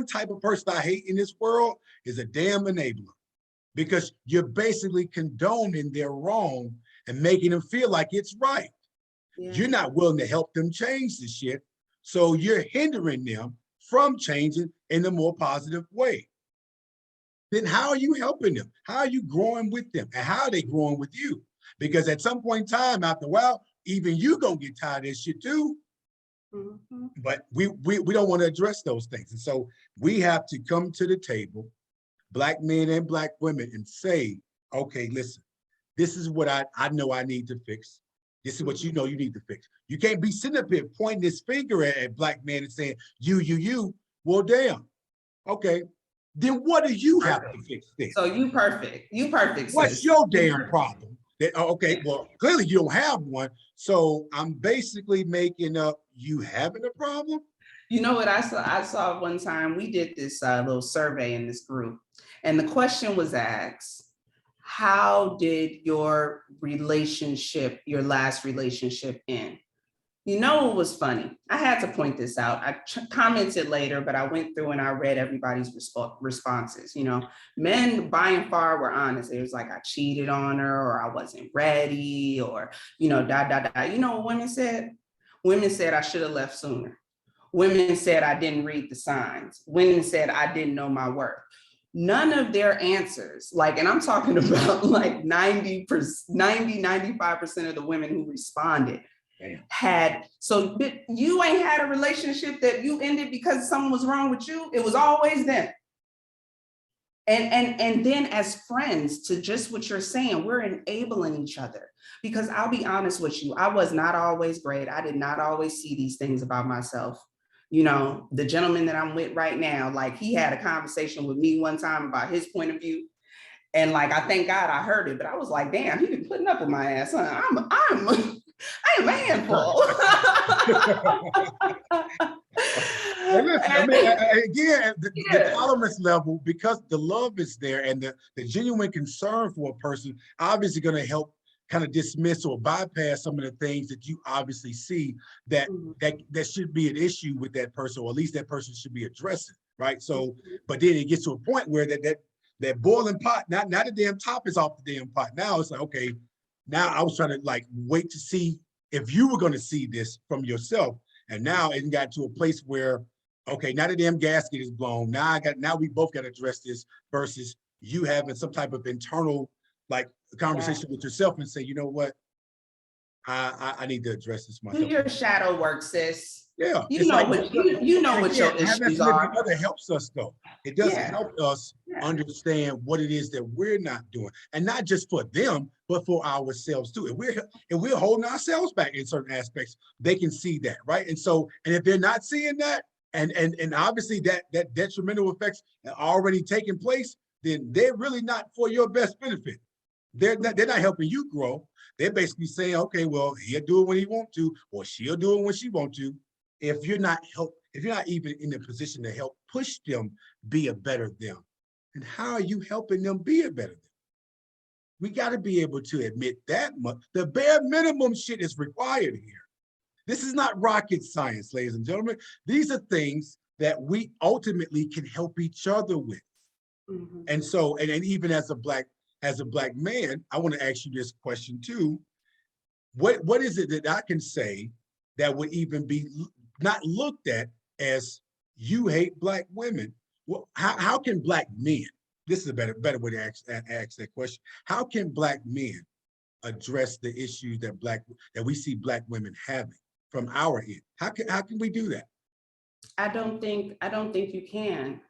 type of person I hate in this world is a damn enabler, because you're basically condoning their wrong and making them feel like it's right. Yeah. You're not willing to help them change the shit. So you're hindering them from changing in a more positive way. Then how are you helping them? How are you growing with them? And how are they growing with you? Because at some point in time, after a while, even you gonna get tired of this shit too. Mm-hmm. But we don't want to address those things. And so we have to come to the table, Black men and Black women, and say, okay, listen, this is what I know I need to fix. This is what you know you need to fix. You can't be sitting up here pointing this finger at Black men and saying, you. Well, damn. Okay. Then what do you have to fix then? So you perfect. What's your damn problem? Okay, well, clearly you don't have one. So I'm basically making up you having a problem. You know what I saw one time? We did this little survey in this group, and the question was asked, how did your last relationship end? You know, it was funny. I had to point this out. I commented later, but I went through and I read everybody's responses. Men by and far were honest. It was like, I cheated on her, or I wasn't ready, or, You know what women said? Women said, I should have left sooner. Women said, I didn't read the signs. Women said, I didn't know my worth. none of their answers, like, and I'm talking about like 90%, 95% of the women who responded had, so you ain't had a relationship that you ended because something was wrong with you. It was always them. And then as friends, to just what you're saying, we're enabling each other. Because I'll be honest with you, I was not always great. I did not always see these things about myself. You know, the gentleman that I'm with right now, like, he had a conversation with me one time about his point of view. And like, I thank God I heard it, but I was like, damn, he been putting up with my ass, huh? I am a handful. And listen, I mean, again, the tolerance level, because the love is there and the genuine concern for a person, obviously going to help kind of dismiss or bypass some of the things that you obviously see that that should be an issue with that person, or at least that person should be addressing, right? So, but then it gets to a point where that boiling pot, not the damn top is off the damn pot. Now it's like, okay, now I was trying to like wait to see if you were going to see this from yourself. And now it got to a place where, okay, now the damn gasket is blown. Now we both got to address this, versus you having some type of internal like conversation with yourself and say, you know what, I need to address this myself. Do your shadow work, sis. Yeah, you know what your issues are. Other helps us though. It does help us understand what it is that we're not doing, and not just for them, but for ourselves too. If we're holding ourselves back in certain aspects, they can see that, right? And so, and if they're not seeing that, and obviously that detrimental effects are already taking place, then they're really not for your best benefit. They're not helping you grow. They're basically saying, okay, well, he'll do it when he wants to, or she'll do it when she wants to. If you're not even in a position to help push them be a better them, then how are you helping them be a better them? We got to be able to admit that much. The bare minimum shit is required here. This is not rocket science, ladies and gentlemen. These are things that we ultimately can help each other with. And so, and even as a black man, I want to ask you this question too. What is it that I can say that would even be not looked at as you hate black women? Well, how can black men, this is a better way to ask that question. How can black men address the issues that we see black women having from our end? How can we do that? I don't think you can.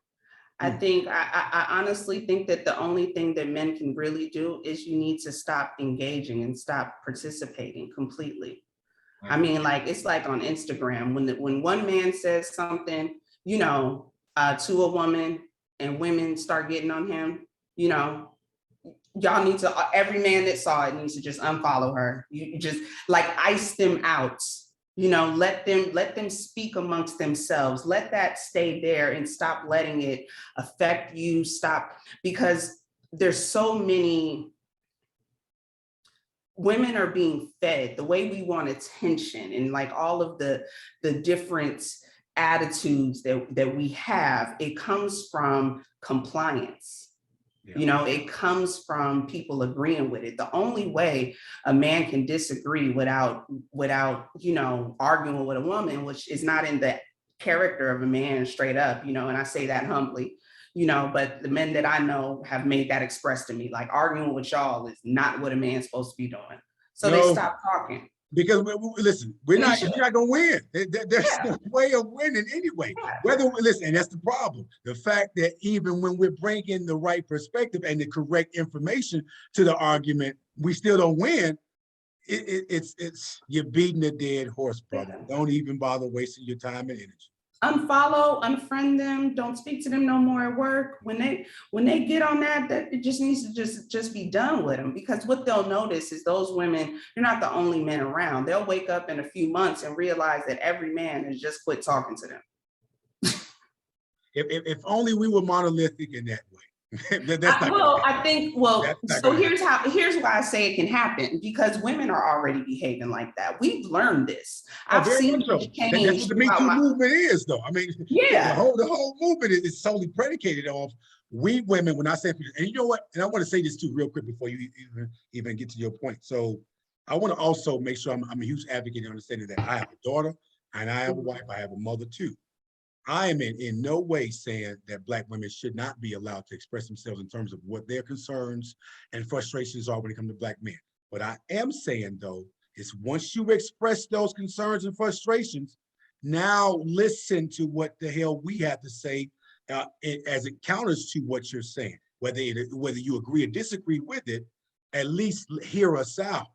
I think I honestly think that the only thing that men can really do is you need to stop engaging and stop participating completely. I mean, like, it's like on Instagram, when one man says something, you know, to a woman, and women start getting on him, you know, y'all need to, every man that saw it needs to just unfollow her. You just like ice them out, you know, let them speak amongst themselves. Let that stay there and stop letting it affect you. Stop, because there's so many women are being fed the way we want attention, and like all of the different attitudes that we have, it comes from compliance. You know, it comes from people agreeing with it. The only way a man can disagree without, you know, arguing with a woman, which is not in the character of a man straight up, you know, and I say that humbly, you know, but the men that I know have made that express to me, like, arguing with y'all is not what a man's supposed to be doing. So they stop talking. Because listen, you're not gonna win. There's no way of winning anyway. Whether we listen, and that's the problem. The fact that even when we're bringing the right perspective and the correct information to the argument, we still don't win. It's you're beating a dead horse, brother. Don't even bother wasting your time and energy. Unfollow, unfriend them, don't speak to them no more at work. When they get on that it just needs to just be done with them, because what they'll notice is those women, you're not the only men around. They'll wake up in a few months and realize that every man has just quit talking to them. If only we were monolithic in that way. That's not here's why I say it can happen, because women are already behaving like that. We've learned this. I've seen it change. That's what the Me Too movement is, though. I mean, the whole movement is solely predicated off we women. When I say, and you know what, and I want to say this too real quick before you even get to your point. So I want to also make sure I'm a huge advocate in understanding that I have a daughter and I have a wife. I have a mother too. I am in no way saying that Black women should not be allowed to express themselves in terms of what their concerns and frustrations are when it comes to Black men. What I am saying, though, is once you express those concerns and frustrations, now listen to what the hell we have to say as it counters to what you're saying. Whether you agree or disagree with it, at least hear us out.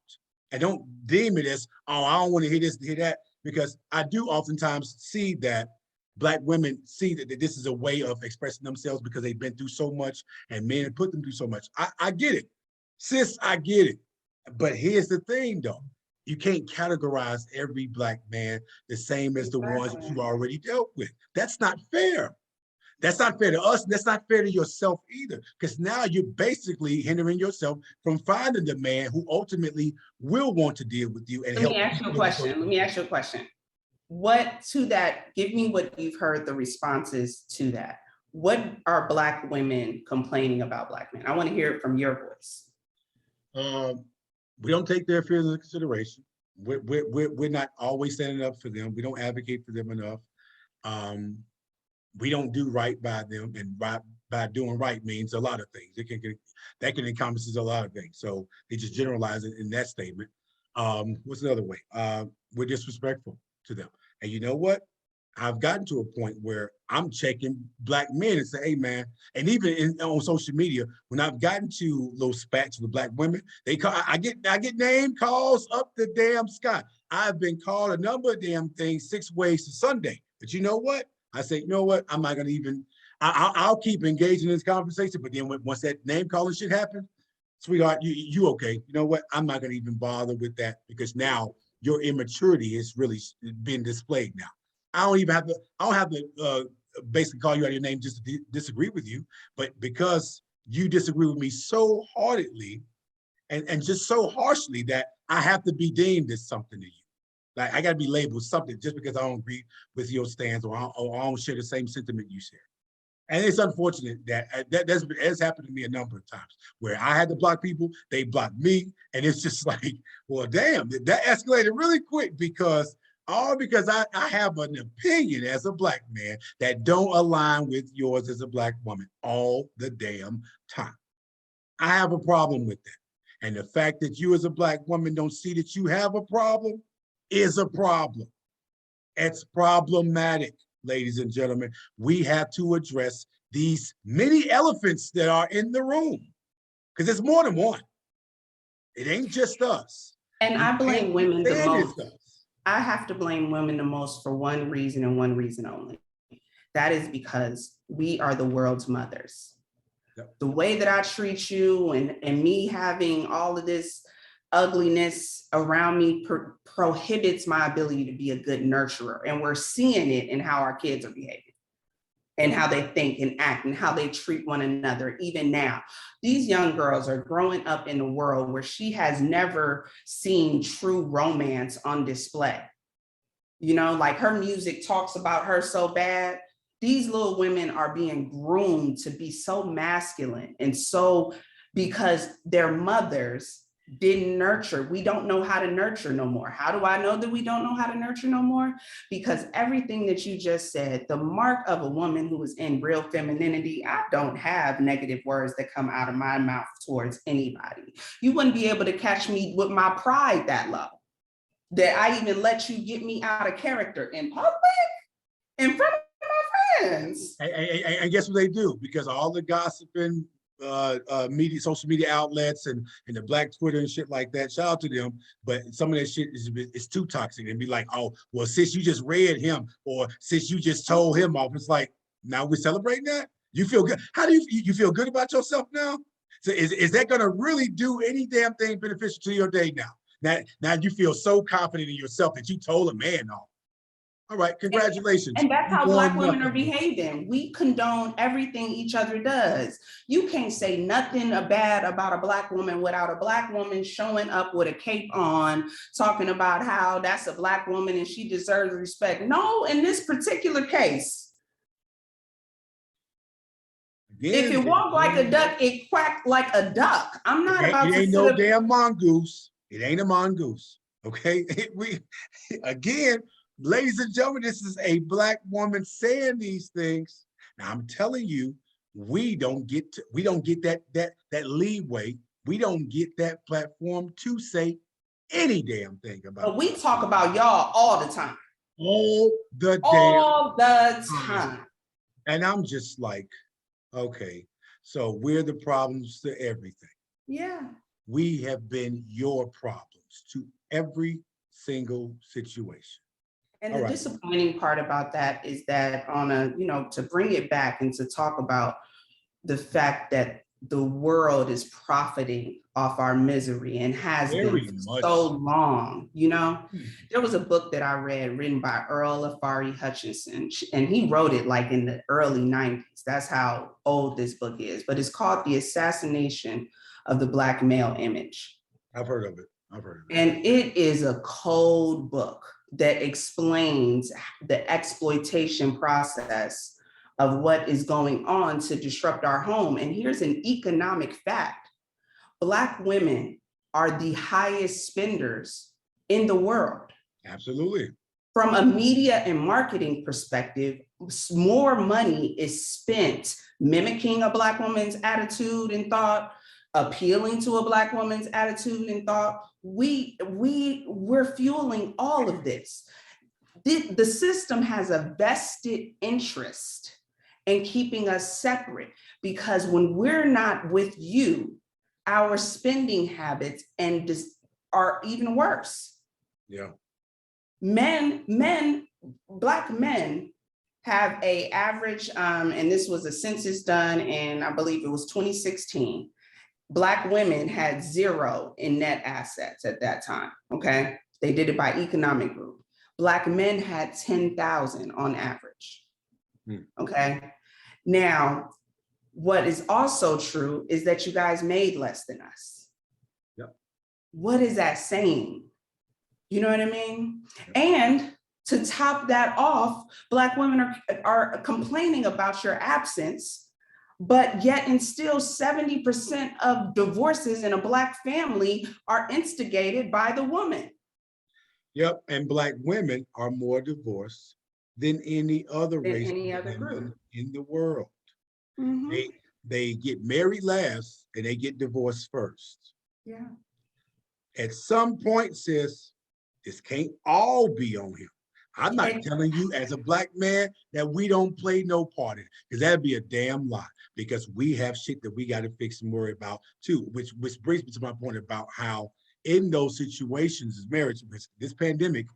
And don't deem it as, oh, I don't want to hear this, hear that, because I do oftentimes see that Black women see that this is a way of expressing themselves because they've been through so much and men have put them through so much. I get it. Sis, I get it. But here's the thing, though. You can't categorize every Black man the same as the ones that you already dealt with. That's not fair. That's not fair to us. That's not fair to yourself either, because now you're basically hindering yourself from finding the man who ultimately will want to deal with you and Let help. me ask you a question. Let me ask you a question. What to that, give me what you've heard the responses to that. What are Black women complaining about Black men? I want to hear it from your voice. We don't take their fears into consideration. We're not always standing up for them. We don't advocate for them enough. We don't do right by them, and by doing right means a lot of things. That can encompass a lot of things. So they just generalize it in that statement. What's another way? We're disrespectful to them. And you know what? I've gotten to a point where I'm checking Black men and say, hey man, and even on social media, when I've gotten to little spats with Black women, I get name calls up the damn sky. I've been called a number of damn things 6 ways to Sunday. But you know what? I say, you know what? I'm not gonna even, I'll keep engaging in this conversation, but then once that name calling shit happens, sweetheart, you okay. You know what? I'm not gonna even bother with that, because now your immaturity is really being displayed now. I don't have to basically call you out of your name just to disagree with you, but because you disagree with me so heartedly and just so harshly that I have to be deemed as something to you. Like I got to be labeled something just because I don't agree with your stance or I don't share the same sentiment you share. And it's unfortunate that's happened to me a number of times where I had to block people, they blocked me, and it's just like, well, damn, that escalated really quick because I have an opinion as a Black man that don't align with yours as a Black woman all the damn time. I have a problem with that. And the fact that you as a Black woman don't see that you have a problem is a problem. It's problematic, ladies and gentlemen. We have to address these many elephants that are in the room, because there's more than one. It ain't just us. And I blame women the most. Us. I have to blame women the most for one reason and one reason only. That is because we are the world's mothers. Yep. The way that I treat you and me having all of this ugliness around me prohibits my ability to be a good nurturer. And we're seeing it in how our kids are behaving and how they think and act and how they treat one another. Even now, these young girls are growing up in a world where she has never seen true romance on display. You know, like her music talks about her so bad. These little women are being groomed to be so masculine and so, because their mothers didn't nurture. We don't know how to nurture no more. How do I know that we don't know how to nurture no more? Because everything that you just said, the mark of a woman who is in real femininity, I don't have negative words that come out of my mouth towards anybody. You wouldn't be able to catch me with my pride that low, that I even let you get me out of character in public, in front of my friends. And guess what they do? Because all the gossiping, social media outlets and the Black Twitter and shit like that, shout out to them, but some of that shit is too toxic, and be like, oh, well, sis, you just read him, or sis, you just told him off. It's like, now we're celebrating that? You feel good? How do you feel good about yourself now? So is that gonna really do any damn thing beneficial to your day now? Now you feel so confident in yourself that you told a man off. All right, congratulations. And that's how Black women are behaving. We condone everything each other does. You can't say nothing bad about a Black woman without a Black woman showing up with a cape on, talking about how that's a Black woman and she deserves respect. No, in this particular case, again, if it walked like a duck, it quacked like a duck. I'm not about to. It ain't no damn mongoose. It ain't a mongoose. Okay, ladies and gentlemen, this is a Black woman saying these things. Now I'm telling you, we don't get that leeway. We don't get that platform to say any damn thing about But we talk about y'all all the time. all the damn All the time. time. And I'm just like, okay, so we're the problems to everything. Yeah. We have been your problems to every single situation. And All the right. disappointing part about that is that on a, to bring it back and to talk about the fact that the world is profiting off our misery and has been Very for much. so long. There was a book that I read written by Earl Afari Hutchinson, and he wrote it like in the early 90s. That's how old this book is, but it's called The Assassination of the Black Male Image. I've heard of it. I've heard of it. And it is a cold book that explains the exploitation process of what is going on to disrupt our home. And here's an economic fact. Black women are the highest spenders in the world. Absolutely. From a media and marketing perspective, more money is spent mimicking a Black woman's attitude and thought, appealing to a Black woman's attitude and thought. We're fueling all of this. The system has a vested interest in keeping us separate, because when we're not with you, our spending habits are even worse. Yeah. Black men have a average, and this was a census done in, I believe it was 2016. Black women had 0 in net assets at that time, okay? They did it by economic group. Black men had 10,000 on average, okay? Now, what is also true is that you guys made less than us. Yep. What is that saying? You know what I mean? Yep. And to top that off, Black women are complaining about your absence, but yet and still 70% of divorces in a Black family are instigated by the woman. Yep, and Black women are more divorced than any other race group in the world. Mm-hmm. They get married last and they get divorced first. Yeah. At some point, sis, this can't all be on him. I'm not telling you as a Black man that we don't play no part in it, because that'd be a damn lie, because we have shit that we got to fix and worry about too, which brings me to my point about how in those situations as marriage, this pandemic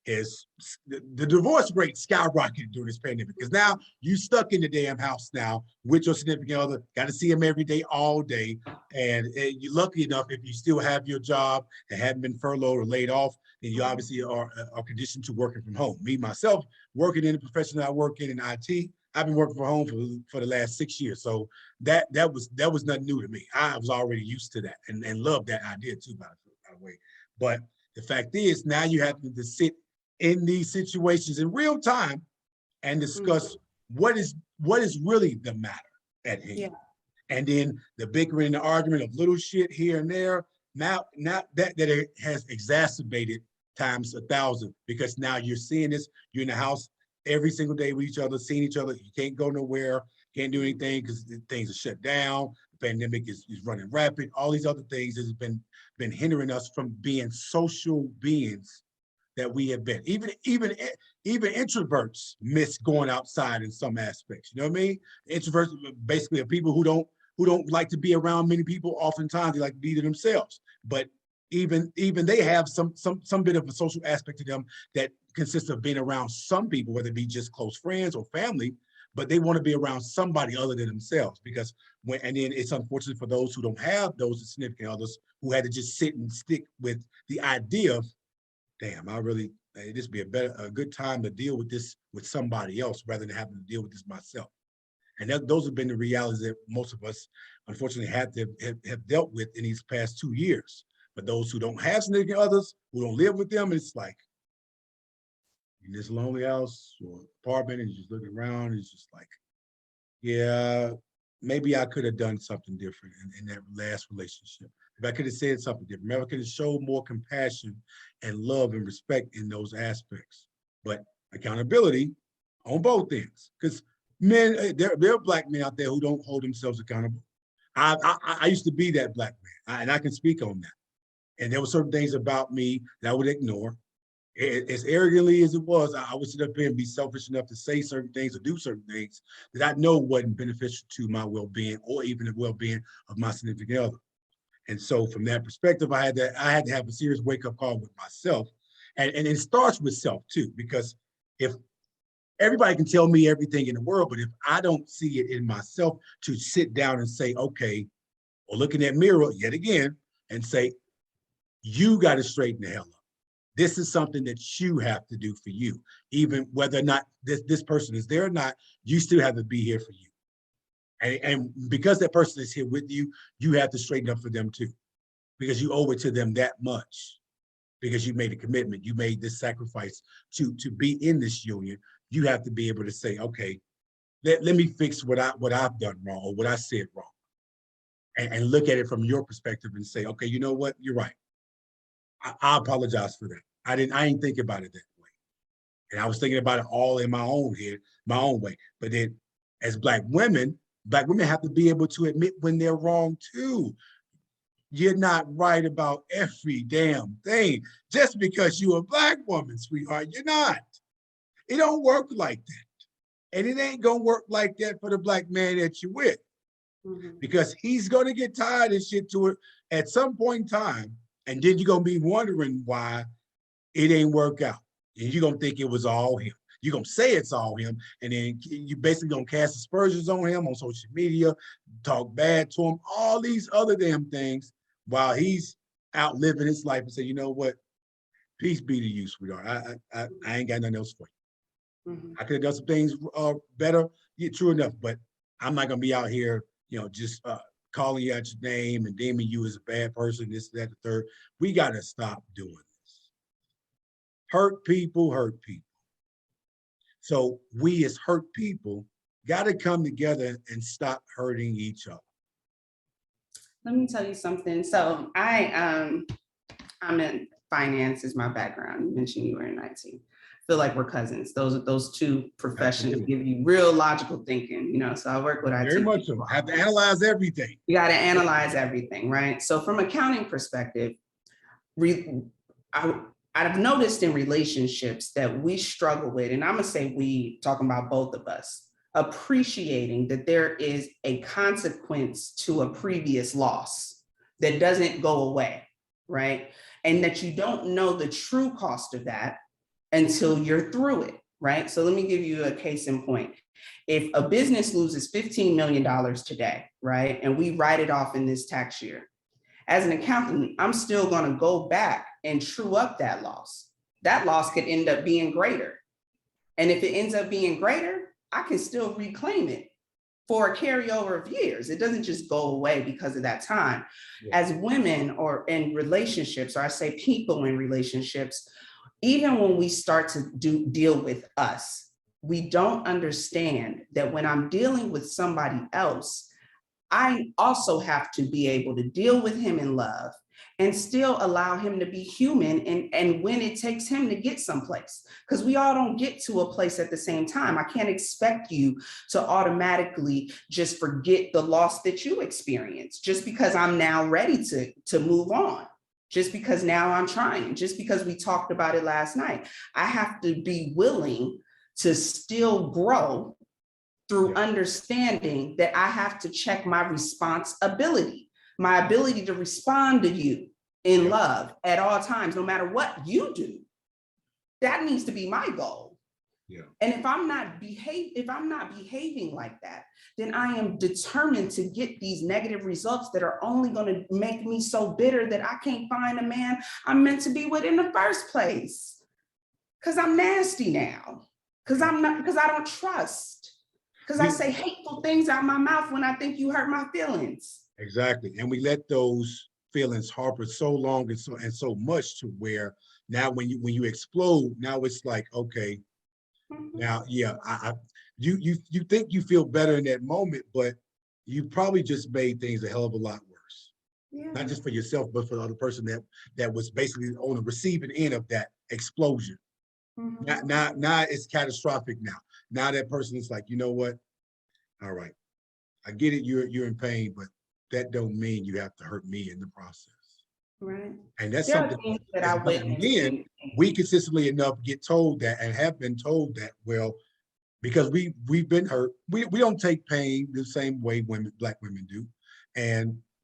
is, the divorce rate skyrocketed during this pandemic, because now you stuck in the damn house now with your significant other, got to see him every day, all day. And you're lucky enough if you still have your job and haven't been furloughed or laid off, then you obviously are conditioned to working from home. Me, myself, working in the profession that I work in IT, I've been working from home for the last 6 years. So that was nothing new to me. I was already used to that and loved that idea too, by the way. But the fact is, now you have to sit in these situations in real time and discuss what is really the matter at hand. Yeah. And then the bickering and the argument of little shit here and there, now that it has exacerbated times 1,000, because now you're seeing this, you're in the house every single day with each other, seeing each other. You can't go nowhere, can't do anything because things are shut down. The pandemic is running rapid. All these other things has been hindering us from being social beings that we have been. Even introverts miss going outside in some aspects. You know what I mean? Introverts basically are people who don't like to be around many people. Oftentimes they like to be to themselves. But even they have some bit of a social aspect to them that consists of being around some people, whether it be just close friends or family, but they want to be around somebody other than themselves. Because and then it's unfortunate for those who don't have those significant others, who had to just sit and stick with the idea of, damn, this would be a good time to deal with this with somebody else rather than having to deal with this myself. And those have been the realities that most of us, unfortunately, have dealt with in these past 2 years. But those who don't have significant others, who don't live with them, it's like in this lonely house or apartment, and you're just looking around, it's just like, yeah, maybe I could have done something different in that last relationship. If I could have said something different, maybe I could have showed more compassion and love and respect in those aspects. but accountability on both ends. Because men, there are Black men out there who don't hold themselves accountable. I used to be that Black man, and I can speak on that. And there were certain things about me that I would ignore. As arrogantly as it was, I would sit up here and be selfish enough to say certain things or do certain things that I know wasn't beneficial to my well-being or even the well-being of my significant other. And so from that perspective, I had to have a serious wake-up call with myself. And it starts with self too, because if everybody can tell me everything in the world, but if I don't see it in myself to sit down and say, okay, or look in that mirror yet again and say, you got to straighten the hell up. This is something that you have to do for you. Even whether or not this person is there or not, you still have to be here for you. And because that person is here with you, you have to straighten up for them too, because you owe it to them that much, because you made a commitment, you made this sacrifice to be in this union. You have to be able to say, okay, let me fix what I've done wrong or what I said wrong, and look at it from your perspective and say, okay, you know what, you're right. I apologize for that. I didn't think about it that way. And I was thinking about it all in my own head, my own way. But then as Black women have to be able to admit when they're wrong too. You're not right about every damn thing just because you're a Black woman, sweetheart. You're not. It don't work like that. And it ain't gonna work like that for the Black man that you're with. Because he's gonna get tired of shit to it at some point in time. And then you're gonna be wondering why it ain't work out. And you're gonna think it was all him. You're gonna say it's all him, and then you basically gonna cast aspersions on him on social media, talk bad to him, all these other damn things, while he's out living his life and say, you know what, peace be to you, sweetheart. I ain't got nothing else for you. I could have done some things better, yeah, true enough, but I'm not gonna be out here, just calling you out your name and deeming you as a bad person, this, that, the third. We gotta stop doing this. Hurt people hurt people. So we as hurt people gotta come together and stop hurting each other. Let me tell you something. So I'm in finance is my background. You mentioned you were in IT. Feel like we're cousins. Those two professions give you real logical thinking, So I work with IT. Very much so. Have to analyze everything. You got to analyze everything, right? So from accounting perspective, I've noticed in relationships that we struggle with, and I'm gonna say we, talking about both of us, appreciating that there is a consequence to a previous loss that doesn't go away, right? And that you don't know the true cost of that until you're through it, right? So let me give you a case in point. If a business loses $15 million today, right, and we write it off in this tax year, as an accountant, I'm still gonna go back and true up that loss. That loss could end up being greater. And if it ends up being greater, I can still reclaim it for a carryover of years. It doesn't just go away because of that time. Yeah. As women or in relationships, or I say people in relationships, even when we start to deal with us, we don't understand that when I'm dealing with somebody else, I also have to be able to deal with him in love and still allow him to be human and when it takes him to get someplace, because we all don't get to a place at the same time. I can't expect you to automatically just forget the loss that you experienced just because I'm now ready to move on, just because now I'm trying, just because we talked about it last night. I have to be willing to still grow through understanding that I have to check my responsibility, my ability to respond to you in love at all times, no matter what you do. That needs to be my goal. Yeah. And if I'm not behaving like that, then I am determined to get these negative results that are only going to make me so bitter that I can't find a man I'm meant to be with in the first place. Because I'm nasty now. Because I don't trust. Because I say hateful things out my mouth when I think you hurt my feelings. Exactly. And we let those feelings harbor so long and so much to where now when you explode, now it's like, okay, now, yeah, you think you feel better in that moment, but you probably just made things a hell of a lot worse. Yeah. Not just for yourself, but for the other person that was basically on the receiving end of that explosion. Now it's catastrophic now. Now that person is like, you know what? All right, I get it. You're in pain, but that don't mean you have to hurt me in the process. Right. And that's There are something things that as I black witnessed. men, we consistently enough get told that and have been told that, well, because we've been hurt. We don't take pain the same way black women do.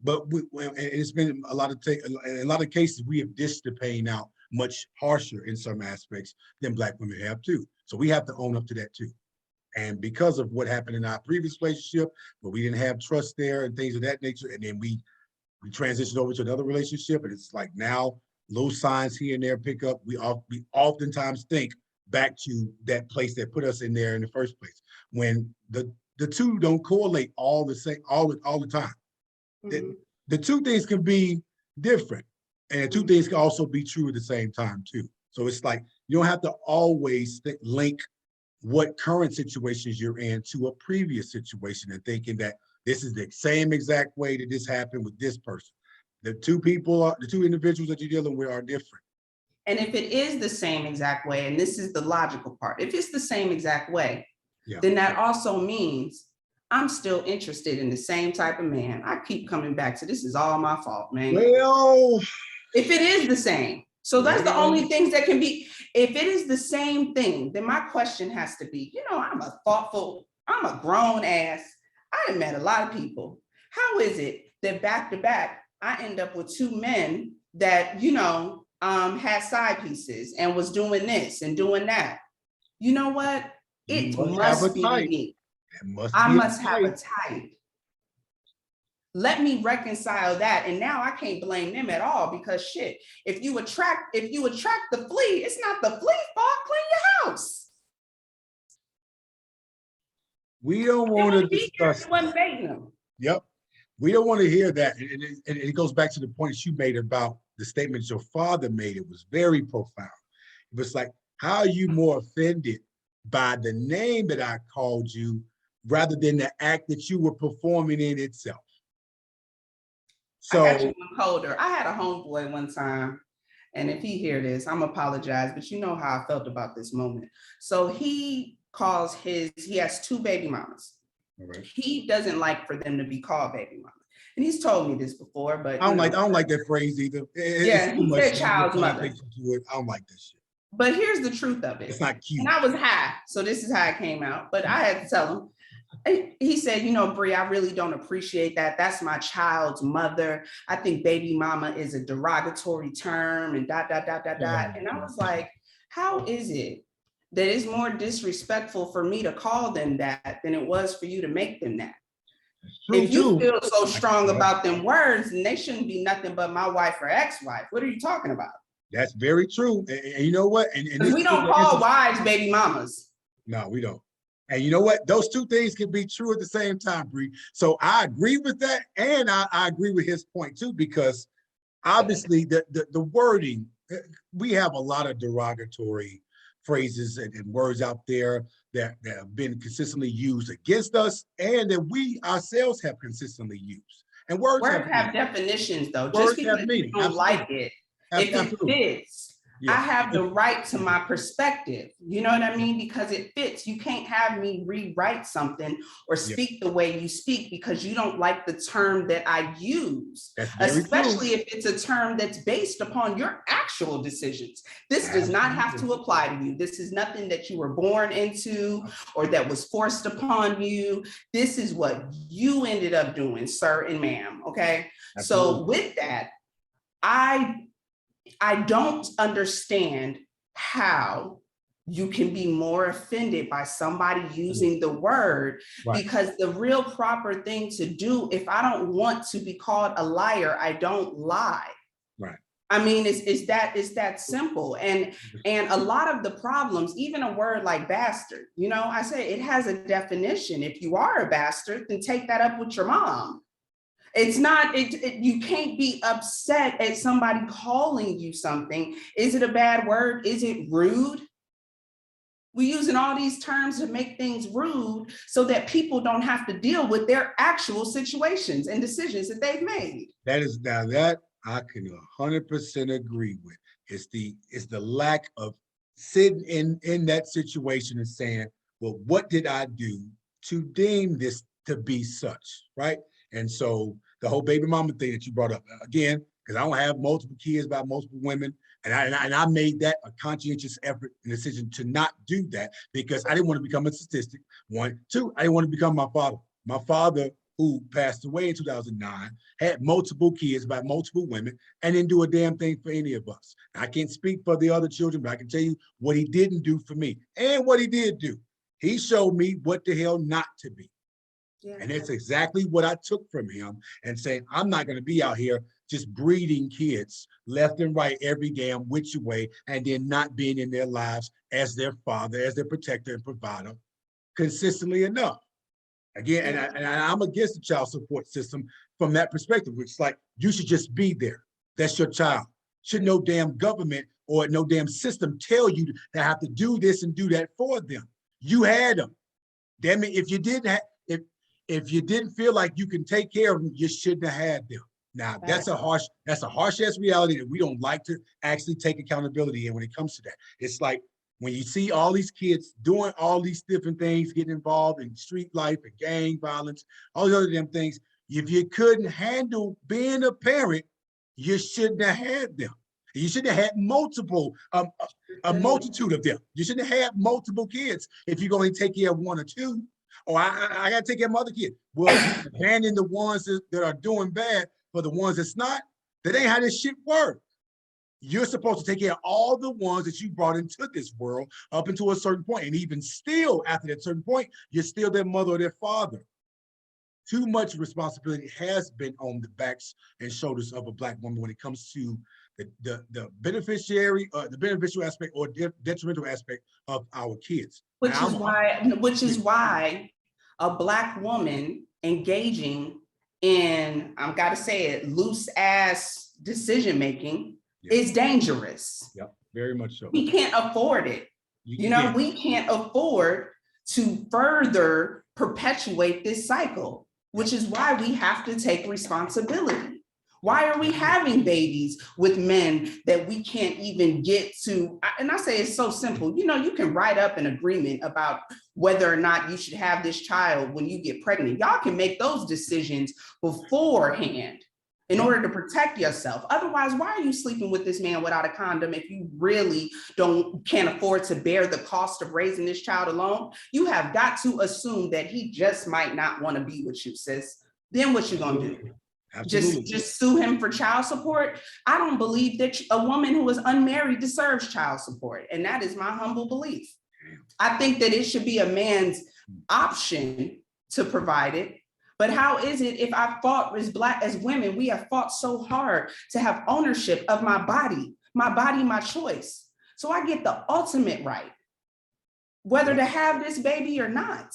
But it's been a lot of in a lot of cases, we have dished the pain out much harsher in some aspects than black women have too. So we have to own up to that too. And because of what happened in our previous relationship, where we didn't have trust there and things of that nature, and then we transitioned over to another relationship, and it's like now little signs here and there pick up. We oftentimes think back to that place that put us in there in the first place, when the two don't correlate all the same all the time. The two things can be different, and the two things can also be true at the same time too. So it's like you don't have to always link what current situations you're in to a previous situation and thinking that this is the same exact way that this happened with this person. The two individuals that you're dealing with are different. And if it is the same exact way, and this is the logical part, if it's the same exact way, then that also means I'm still interested in the same type of man. I keep coming back to this is all my fault, man. Well, if it is the same. So that's the only things that can be, if it is the same thing, then my question has to be, I'm a grown ass. I have met a lot of people. How is it that back to back, I end up with two men that, had side pieces and was doing this and doing that? You know what? It must be me. I must have a type. Let me reconcile that. And now I can't blame them at all, because shit, if you attract the flea, it's not the flea fault. Clean your house. We don't want to discuss that. Yep. We don't want to hear that. And it goes back to the point you made about the statements your father made. It was very profound. It was like, how are you more offended by the name that I called you rather than the act that you were performing in itself? So I got you one colder. I had a homeboy one time, and if he hear this, I'm apologize, but you know how I felt about this moment. So he has two baby mamas. Right. He doesn't like for them to be called baby mama. And he's told me this before, but I don't like that phrase either. He said child's mother. I don't like this shit. But here's the truth of it. It's not cute. And I was high, so this is how it came out. But I had to tell him. He said, Bree, I really don't appreciate that. That's my child's mother. I think baby mama is a derogatory term and ... And I was like, how is it that it's more disrespectful for me to call them that than it was for you to make them that? If you feel so strong about them words, then they shouldn't be nothing but my wife or ex-wife. What are you talking about? That's very true. And you know what? And we don't call wives baby mamas. No, we don't. And you know what? Those two things can be true at the same time, Bree. So I agree with that. And I agree with his point too, because obviously the wording, we have a lot of derogatory phrases and words out there that have been consistently used against us and that we ourselves have consistently used. And words have definitions though. Words just because you don't like it, if it fits, I have the right to my perspective. You know what I mean? Because it fits. You can't have me rewrite something or speak the way you speak because you don't like the term that I use, especially if it's a term that's based upon your actual decisions. This does not have to apply to you. This is nothing that you were born into or that was forced upon you. This is what you ended up doing, sir and ma'am. Okay. So with that, I don't understand how you can be more offended by somebody using the word, because the real proper thing to do, if I don't want to be called a liar, I don't lie. Right. I mean, it's that simple. And a lot of the problems, even a word like bastard, I say it has a definition. If you are a bastard, then take that up with your mom. It's not, you can't be upset at somebody calling you something. Is it a bad word? Is it rude? We're using all these terms to make things rude so that people don't have to deal with their actual situations and decisions that they've made. That I can 100% agree with. It's the lack of sitting in that situation and saying, well, what did I do to deem this to be such, right? And so the whole baby mama thing that you brought up, again, because I don't have multiple kids by multiple women, and I made that a conscientious effort and decision to not do that because I didn't want to become a statistic. One, two, I didn't want to become my father. My father, who passed away in 2009, had multiple kids by multiple women and didn't do a damn thing for any of us. I can't speak for the other children, but I can tell you what he didn't do for me and what he did do. He showed me what the hell not to be. Yeah. And that's exactly what I took from him and saying, I'm not going to be out here just breeding kids left and right every damn which way and then not being in their lives as their father, as their protector and provider consistently enough. Again, yeah. and I'm against the child support system from that perspective, which is like, you should just be there. That's your child. Should no damn government or no damn system tell you to have to do this and do that for them. You had them. Damn it, if you didn't feel like you can take care of them, you shouldn't have had them. Now, that's a harsh ass reality that we don't like to actually take accountability in when it comes to that. It's like, when you see all these kids doing all these different things, getting involved in street life and gang violence, all these other damn things, if you couldn't handle being a parent, you shouldn't have had them. You shouldn't have had multiple, a multitude of them. You shouldn't have had multiple kids if you're going to take care of one or two. Or I got to take care of my other kid. Well, abandon the ones that are doing bad for the ones that's not. That ain't how this shit works. You're supposed to take care of all the ones that you brought into this world up until a certain point. And even still, after that certain point, you're still their mother or their father. Too much responsibility has been on the backs and shoulders of a Black woman when it comes to the beneficial aspect or detrimental aspect of our kids. Which is why a Black woman engaging in, I've got to say it, loose ass decision making is dangerous. Yep, very much so. We can't afford it. We can't afford to further perpetuate this cycle, which is why we have to take responsibility. Why are we having babies with men that we can't even get to? And I say it's so simple. You can write up an agreement about whether or not you should have this child when you get pregnant. Y'all can make those decisions beforehand in order to protect yourself. Otherwise, why are you sleeping with this man without a condom if you really can't afford to bear the cost of raising this child alone? You have got to assume that he just might not want to be with you, sis. Then what you gonna do? Just sue him for child support? I don't believe that a woman who is unmarried deserves child support. And that is my humble belief. I think that it should be a man's option to provide it. But how is it if I fought as women, we have fought so hard to have ownership of my body, my choice. So I get the ultimate right, whether to have this baby or not.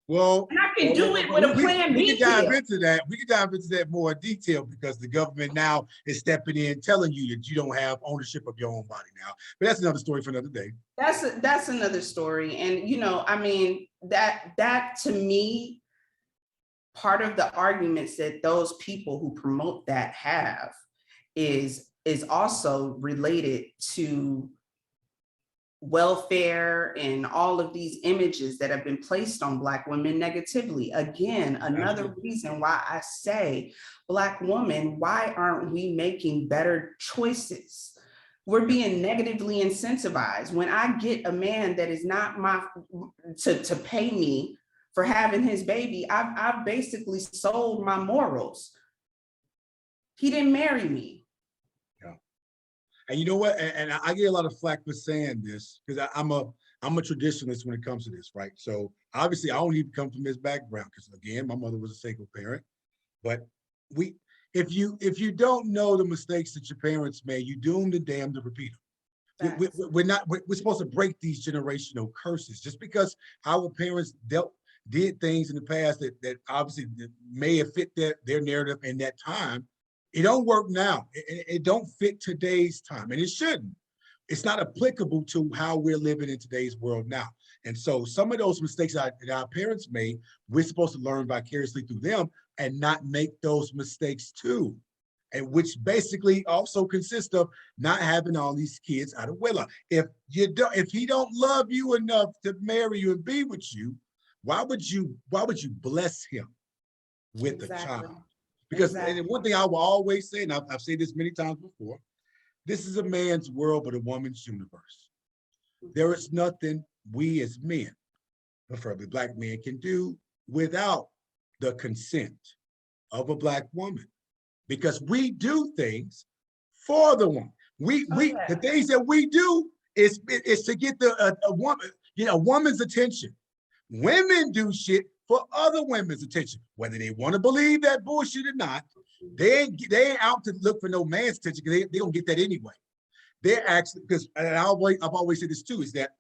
Well, and I can do it with a plan B. We can dive into that more in detail because the government now is stepping in, telling you that you don't have ownership of your own body now. But that's another story for another day. That's another story. And that to me, part of the arguments that those people who promote that have is also related to welfare and all of these images that have been placed on Black women negatively. Again, another reason why I say, Black women, why aren't we making better choices? We're being negatively incentivized. When I get a man that is not to pay me for having his baby, I've basically sold my morals. He didn't marry me. Yeah. And you know what? And I get a lot of flack for saying this because I'm a traditionalist when it comes to this, right? So obviously I don't even come from this background because again, my mother was a single parent. But if you don't know the mistakes that your parents made, you doomed and damned to repeat them. We're supposed to break these generational curses just because our parents did things in the past that obviously may have fit their narrative in that time. It don't work now. It don't fit today's time, and it shouldn't. It's not applicable to how we're living in today's world now. And so some of those mistakes that our parents made, we're supposed to learn vicariously through them and not make those mistakes too. and which basically also consists of not having all these kids out of wedlock. If he don't love you enough to marry you and be with you, why would you bless him with a child? Because and one thing I will always say, and I've said this many times before, this is a man's world, but a woman's universe. There is nothing we as men, preferably Black men, can do without the consent of a Black woman, because we do things for the woman. The things that we do is to get a woman's attention. Women do shit for other women's attention, whether they want to believe that bullshit or not. They ain't out to look for no man's attention, because they don't get that anyway. They're actually, because I've always said this too, is that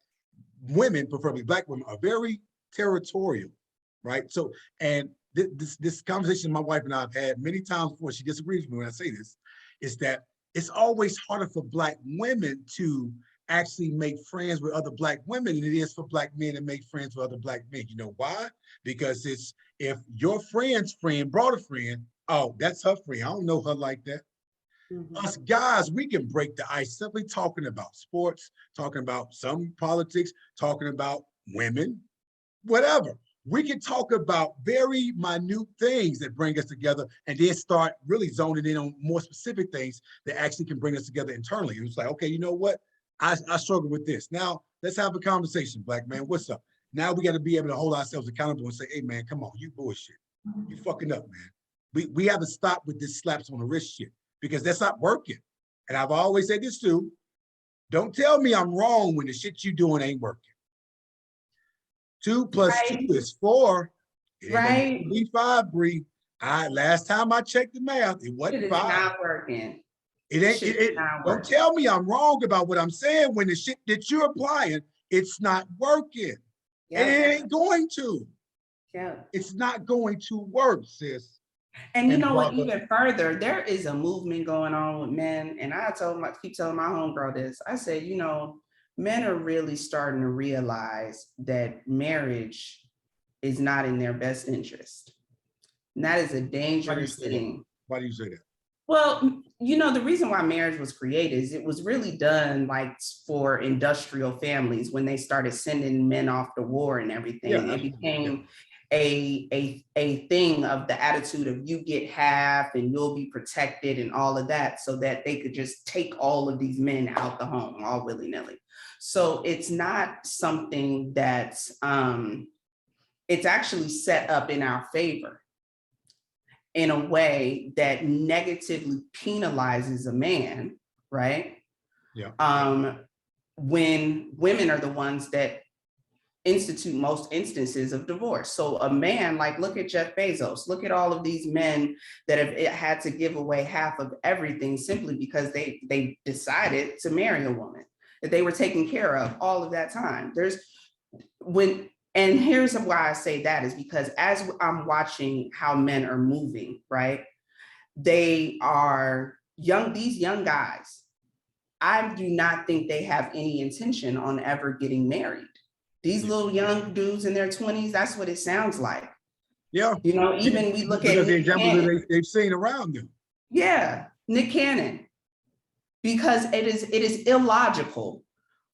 women, preferably Black women, are very territorial, right? So, and this conversation my wife and I have had many times before, she disagrees with me when I say this, is that it's always harder for Black women to actually make friends with other Black women than it is for Black men to make friends with other Black men. You know why? Because it's, if your friend's friend brought a friend, oh, that's her friend, I don't know her like that. Us guys, we can break the ice simply talking about sports, talking about some politics, talking about women, whatever. We can talk about very minute things that bring us together, and then start really zoning in on more specific things that actually can bring us together internally. It's like, okay, you know what? I struggle with this. Now, let's have a conversation, Black man. What's up? Now we got to be able to hold ourselves accountable and say, hey, man, come on, you bullshit. You fucking up, man. We have to stop with this slaps on the wrist shit, because that's not working. And I've always said this too. Don't tell me I'm wrong when the shit you doing ain't working. 2 + 2 is 4. It ain't gonna be 5, Bree. Last time I checked the math, it wasn't 5. It is not working. Don't tell me I'm wrong about what I'm saying when the shit that you're applying, it's not working. And it ain't going to. It's not going to work, sis. And you know what, even further, there is a movement going on with men. And I keep telling my homegirl this. I said, you know, men are really starting to realize that marriage is not in their best interest. And that is a dangerous thing. Why do you say that? Well, you know, the reason why marriage was created is it was really done like for industrial families when they started sending men off to war and everything. Yeah, it became a thing of the attitude of you get half and you'll be protected and all of that, so that they could just take all of these men out the home all willy-nilly. So it's not something that's it's actually set up in our favor in a way that negatively penalizes a man, right? Yeah. When women are the ones that institute most instances of divorce. So a man, like, look at Jeff Bezos, look at all of these men that have had to give away half of everything simply because they decided to marry a woman that they were taking care of all of that time. And here's why I say that is because as I'm watching how men are moving, right? They are young, these young guys, I do not think they have any intention on ever getting married. These little young dudes in their 20s, that's what it sounds like. Yeah. You know, even we look at the examples that they've seen around them. Yeah, Nick Cannon. Because it is illogical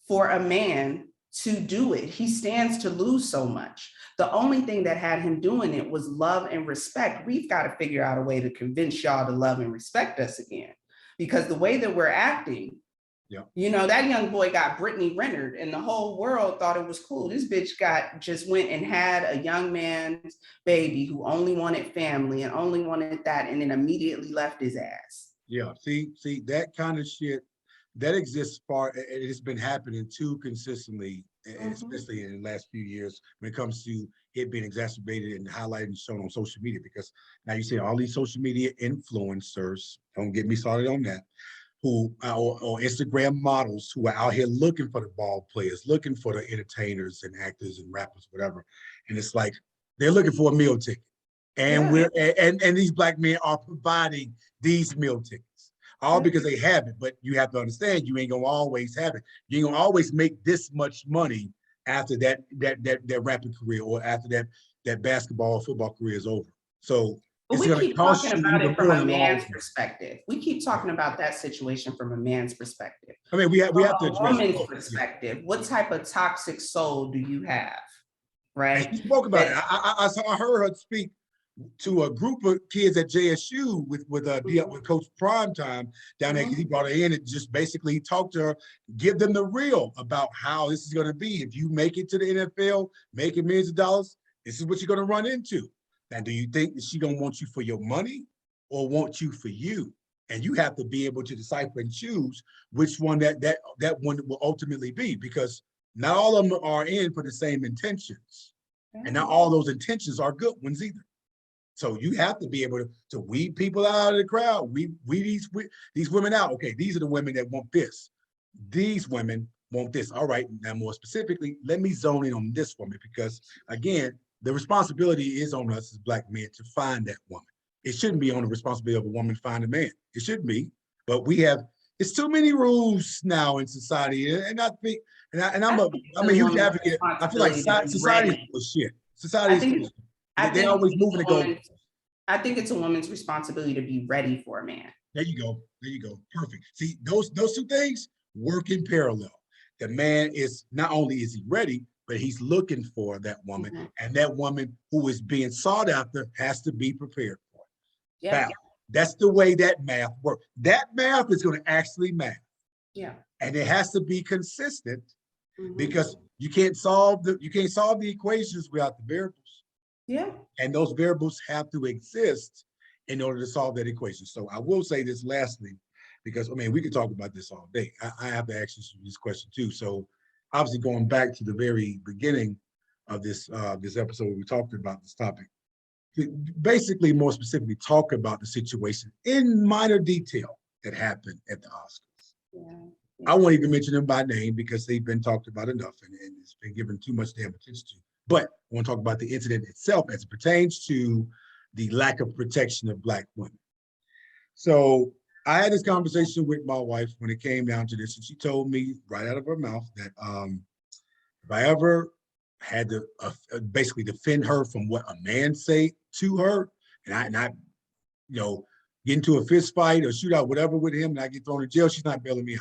for a man to do it. He stands to lose so much. The only thing that had him doing it was love and respect. We've got to figure out a way to convince y'all to love and respect us again. Because the way that we're acting, yeah, you know, that young boy got Brittany Rennered and the whole world thought it was cool. This bitch just went and had a young man's baby who only wanted family and only wanted that, and then immediately left his ass. Yeah, see that kind of shit that exists it has been happening too consistently, especially in the last few years when it comes to it being exacerbated and highlighted and shown on social media. Because now you see all these social media influencers, don't get me started on that, who or Instagram models who are out here looking for the ball players, looking for the entertainers and actors and rappers, whatever. And it's like they're looking for a meal ticket. And and these Black men are providing these meal tickets, all because they have it. But you have to understand, you ain't gonna always have it. You ain't gonna always make this much money after that rapping career or after that basketball or football career is over. So But It's we going to keep cost talking you about even it from more in a the long man's term. perspective. We keep talking about that situation from a man's perspective. I mean, we have From to a address woman's both. Yeah. perspective, what type of toxic soul do you have? And Right? she spoke about it. That, I heard her speak to a group of kids at JSU with Coach Primetime down there, because he brought her in and just basically talked to her, give them the real about how this is going to be. If you make it to the NFL, making millions of dollars, this is what you're going to run into. Now, do you think that she's going to want you for your money or want you for you? And you have to be able to decipher and choose which one that one will ultimately be, because not all of them are in for the same intentions. And not all those intentions are good ones either. So you have to be able to weed people out of the crowd, weed these women out. Okay, these are the women that want this. These women want this. All right, now more specifically, let me zone in on this woman, because again, the responsibility is on us as Black men to find that woman. It shouldn't be on the responsibility of a woman to find a man. It shouldn't be, but it's too many rules now in society, and I think, I'm a huge advocate. I feel like society is full of shit. Society I is full of think, shit. They're always moving to go. I think it's a woman's responsibility to be ready for a man. There you go. There you go. Perfect. See, those two things work in parallel. The man is not only is he ready, but he's looking for that woman, and that woman who is being sought after has to be prepared for it. Yeah. Now, that's the way that math works. That math is going to actually math. Yeah. And it has to be consistent, because you can't solve the equations without the variables. Yeah. And those variables have to exist in order to solve that equation. So I will say this lastly, because I mean, we could talk about this all day. I have to ask you this question too. So obviously going back to the very beginning of this episode, we talked about this topic. Basically, more specifically, talk about the situation in minor detail that happened at the Oscars. Yeah. I won't even mention them by name because they've been talked about enough, and it's been given too much damn attention to. But I want to talk about the incident itself as it pertains to the lack of protection of Black women. So I had this conversation with my wife when it came down to this, and she told me right out of her mouth that if I ever had to basically defend her from what a man say to her, and I get into a fist fight or shootout, whatever with him, and I get thrown in jail, she's not bailing me out.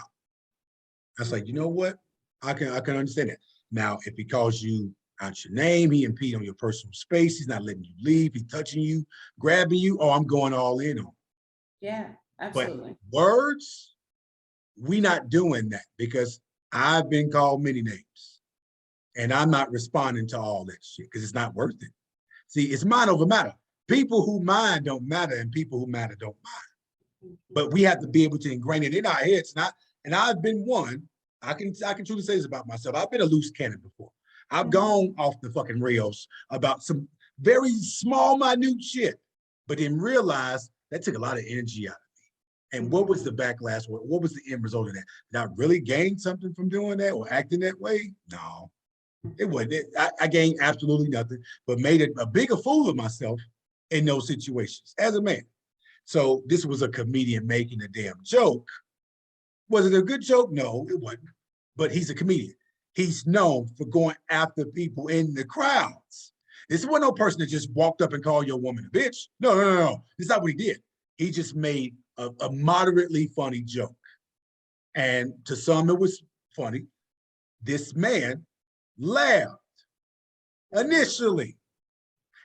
I was like, you know what? I can understand that. Now, if he calls you out your name, he impede on your personal space, he's not letting you leave, he's touching you, grabbing you, oh, I'm going all in on. Yeah, absolutely. But words, we not doing that, because I've been called many names, and I'm not responding to all that shit because it's not worth it. See, it's mind over matter. People who mind don't matter, and people who matter don't mind. But we have to be able to ingrain it in our heads. And I've been one. I can truly say this about myself. I've been a loose cannon before. I've gone off the fucking rails about some very small, minute shit, but then realized that took a lot of energy out of me. And what was the backlash? What was the end result of that? Did I really gain something from doing that or acting that way? No, it wasn't. I gained absolutely nothing, but made a bigger fool of myself in those situations as a man. So this was a comedian making a damn joke. Was it a good joke? No, it wasn't. But he's a comedian. He's known for going after people in the crowds. This wasn't no person that just walked up and called your woman a bitch. No. This is not what he did. He just made a moderately funny joke. And to some, it was funny. This man laughed initially.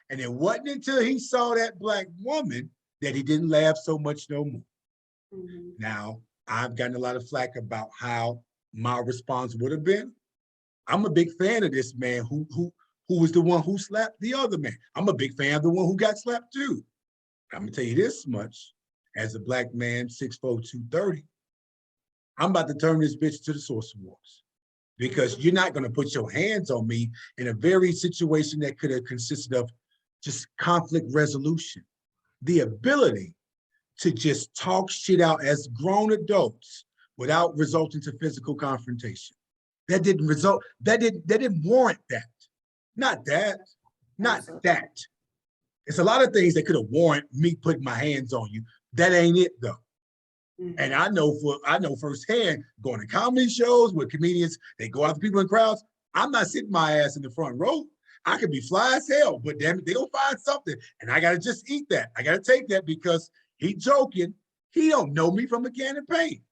And it wasn't until he saw that Black woman that he didn't laugh so much no more. Now, I've gotten a lot of flack about how my response would have been. I'm a big fan of this man who was the one who slapped the other man. I'm a big fan of the one who got slapped too. I'm gonna tell you this much, as a Black man, 6'4", 230, I'm about to turn this bitch to the source of wars, because you're not gonna put your hands on me in a very situation that could have consisted of just conflict resolution. The ability to just talk shit out as grown adults without resulting to physical confrontation. That didn't warrant that. Not that. It's a lot of things that could have warranted me putting my hands on you. That ain't it though. And I know firsthand, going to comedy shows with comedians, they go after people in crowds. I'm not sitting my ass in the front row. I could be fly as hell, but damn it, they gonna find something, and I gotta just eat that. I gotta take that because he joking. He don't know me from a can of paint.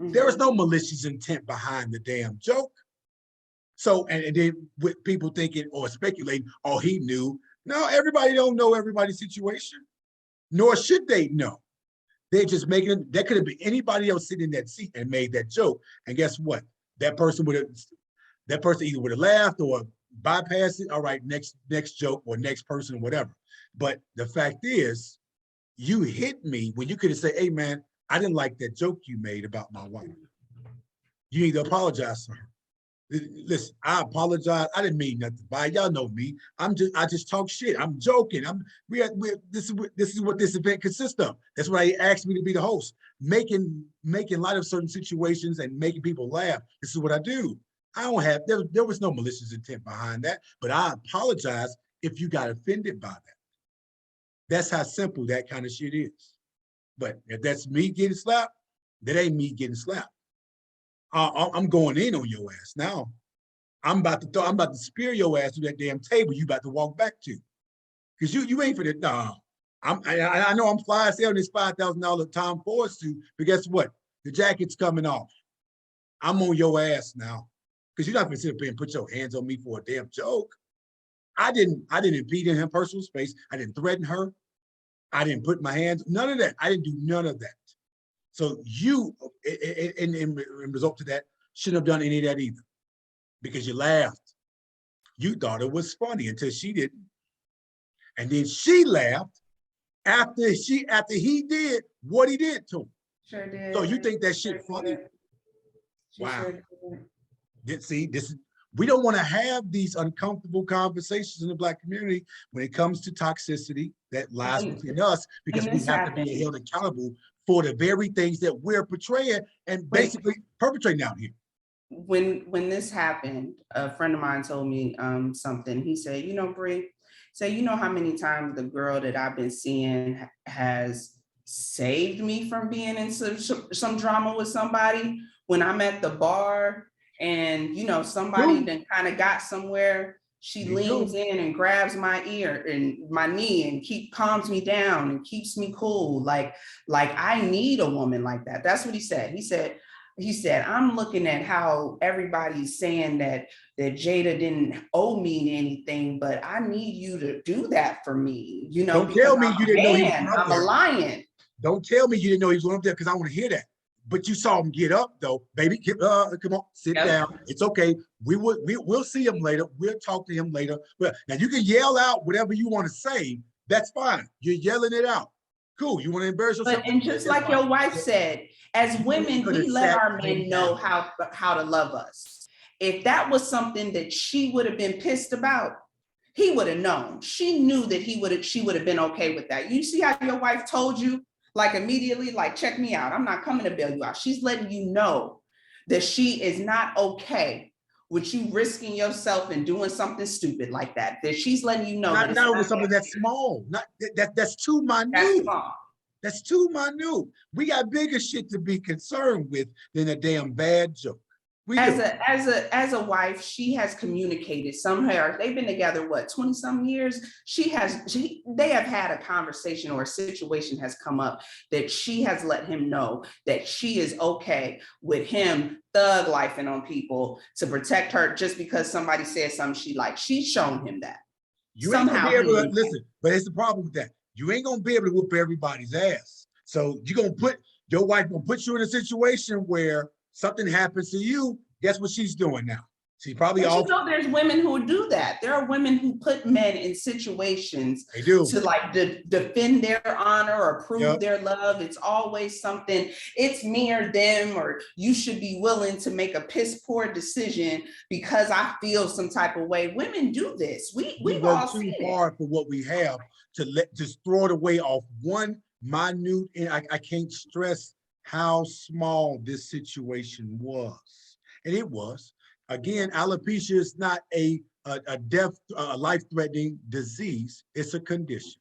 There was no malicious intent behind the damn joke. So, and then with people thinking or speculating, oh, he knew. No, everybody don't know everybody's situation, nor should they know. They're just making it. That could have been anybody else sitting in that seat and made that joke. And guess what? That person either would have laughed or bypassed it. All right, next joke or next person or whatever. But the fact is, you hit me when you could have said, hey man, I didn't like that joke you made about my wife. You need to apologize to her. Listen, I apologize. I didn't mean nothing by it. Y'all know me. I just talk shit. I'm joking. This is what this event consists of. That's why he asked me to be the host, making light of certain situations and making people laugh. This is what I do. I don't have there was no malicious intent behind that, but I apologize if you got offended by that. That's how simple that kind of shit is. But if that's me getting slapped, that ain't me getting slapped. I'm going in on your ass now. I'm about to spear your ass through that damn table you about to walk back to. Because you ain't for that. Nah. I know I'm fly as hell in this $5,000 Tom Ford suit, but guess what? The jacket's coming off. I'm on your ass now. Because you're not gonna sit up here and put your hands on me for a damn joke. I didn't impede in her personal space. I didn't threaten her. I didn't put my hands, none of that. I didn't do none of that. So you, in result to that, shouldn't have done any of that either, because you laughed. You thought it was funny until she didn't, and then she laughed after he did what he did to him. Sure did. So you think that shit funny? Wow. See, we don't want to have these uncomfortable conversations in the Black community when it comes to toxicity that lies within us, because we have to be held accountable for the very things that we're portraying and basically perpetrating out here. When this happened, a friend of mine told me something. He said, Bree, you know how many times the girl that I've been seeing has saved me from being in some drama with somebody when I'm at the bar and, somebody then kind of got somewhere. She leans in and grabs my ear and my knee and calms me down and keeps me cool. Like I need a woman like that. That's what he said. He said, I'm looking at how everybody's saying that Jada didn't owe me anything, but I need you to do that for me. Don't tell me you didn't know he was going up there. I'm a lion. Don't tell me you didn't know he was going up there, because I want to hear that. But you saw him get up though, baby. Come on, sit down. It's okay. We'll see him later. We'll talk to him later. But now you can yell out whatever you want to say. That's fine. You're yelling it out. Cool. You want to embarrass yourself? And just like your wife said, as women, we let our men know how to love us. If that was something that she would have been pissed about, he would have known. She knew that she would have been okay with that. You see how your wife told you, like immediately, like, check me out. I'm not coming to bail you out. She's letting you know that she is not okay with you risking yourself and doing something stupid like that. That she's letting you know not over something that's small. Not that's too minute. That's small. That's too minute. We got bigger shit to be concerned with than a damn bad joke. As a wife, she has communicated somewhere. They've been together, 20-some years. They have had a conversation or a situation has come up that she has let him know that she is okay with him thug lifing on people to protect her just because somebody said something she liked. She's shown him that. You ain't gonna be able to listen, but it's the problem with that. You ain't gonna be able to whoop everybody's ass. So your wife gonna put you in a situation where something happens to you. Guess what she's doing now? She's probably there's women who do that. There are women who put men in situations to defend their honor or prove their love. It's always something, it's me or them, or you should be willing to make a piss poor decision because I feel some type of way. Women do this. We've all seen it. Too hard for what we have to just throw it away off one minute. And I can't stress how small this situation was. And it was. Again, alopecia is not a life-threatening disease. It's a condition.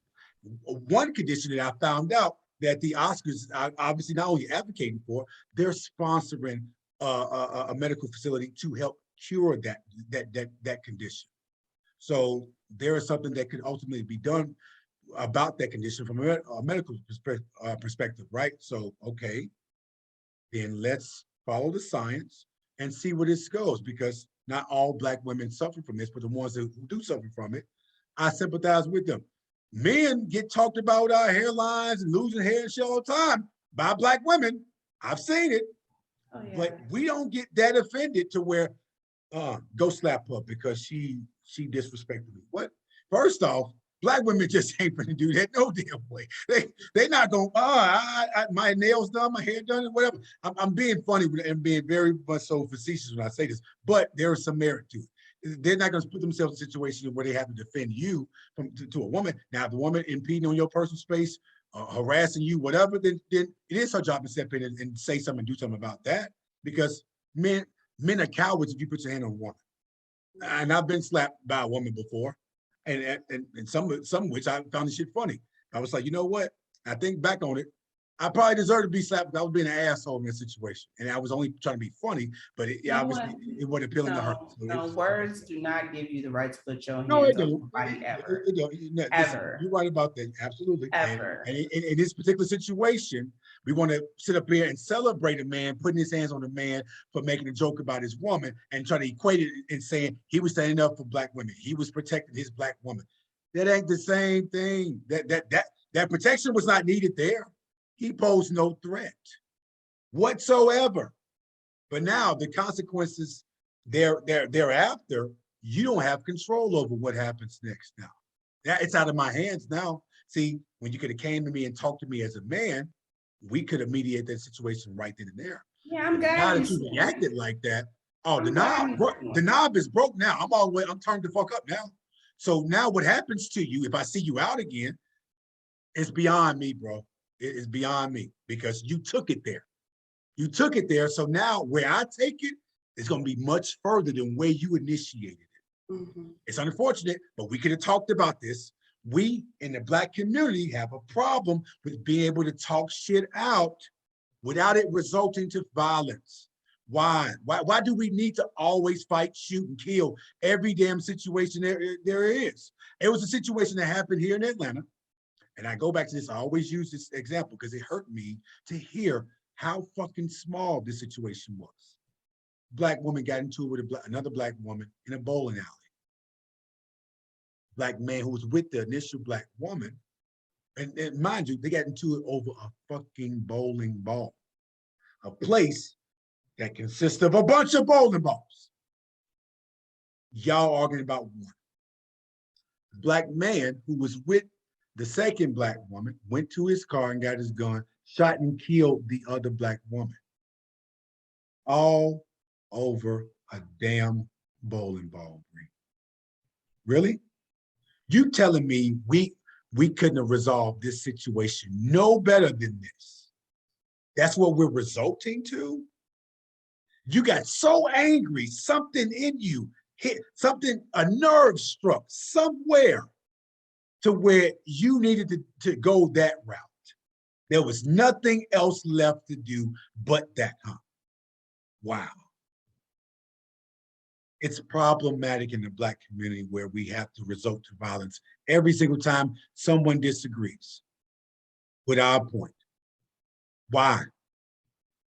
One condition that I found out that the Oscars are obviously not only advocating for, they're sponsoring a medical facility to help cure that condition. So there is something that could ultimately be done about that condition from a medical perspective, right? So, okay, then let's follow the science and see where this goes, because not all Black women suffer from this, but the ones who do suffer from it, I sympathize with them. Men get talked about our hairlines and losing hair and shit all the time by Black women. I've seen it, but we don't get that offended to where go slap her because she disrespected me. What? First off, Black women just ain't gonna do that no damn way. They not gonna, my nails done, my hair done, whatever. I'm being funny and being very much so facetious when I say this, but there is some merit to it. They're not gonna put themselves in a situation where they have to defend you to a woman. Now, if the woman impeding on your personal space, harassing you, whatever, then it is her job to step in and say something and do something about that, because men are cowards if you put your hand on a woman. And I've been slapped by a woman before, and some of which I found the shit funny. I was like, you know what? I think back on it, I probably deserved to be slapped because I was being an asshole in that situation, and I was only trying to be funny, but obviously it wasn't appealing to her. No, words do not give you the right to put your No, hands it on don't. somebody ever. It don't. No, Ever. you're right about that. Absolutely. Ever. And in this particular situation, we want to sit up here and celebrate a man putting his hands on a man for making a joke about his woman and try to equate it and saying he was standing up for Black women. He was protecting his Black woman. That ain't the same thing. That protection was not needed there. He posed no threat whatsoever. But now the consequences thereafter, you don't have control over what happens next now. It's out of my hands now. See, when you could have came to me and talked to me as a man, we could have mediated that situation right then and there. Yeah, I'm Now glad that you reacted like that, the glad knob is broke now. I'm turned the fuck up now. So now what happens to you if I see you out again, it's beyond me, bro. It is beyond me because you took it there. You took it there. So now where I take it is going to be much further than where you initiated it. Mm-hmm. It's unfortunate, but we could have talked about this. We in the Black community have a problem with being able to talk shit out without it resulting to violence. Why? Why do we need to always fight, shoot, and kill every damn situation there is? It was a situation that happened here in Atlanta. And I go back to this, I always use this example because it hurt me to hear how fucking small this situation was. Black woman got into it with another Black woman in a bowling alley. Black man who was with the initial Black woman, and mind you, they got into it over a fucking bowling ball. A place that consists of a bunch of bowling balls. Y'all arguing about one. Black man who was with the second Black woman went to his car and got his gun, shot and killed the other Black woman. All over a damn bowling ball, Bree. Really? You telling me we couldn't have resolved this situation no better than this? That's what we're resulting to? You got so angry, something in you hit, a nerve struck somewhere to where you needed to go that route. There was nothing else left to do but that, huh? Wow. It's problematic in the Black community where we have to resort to violence every single time someone disagrees with our point. Why?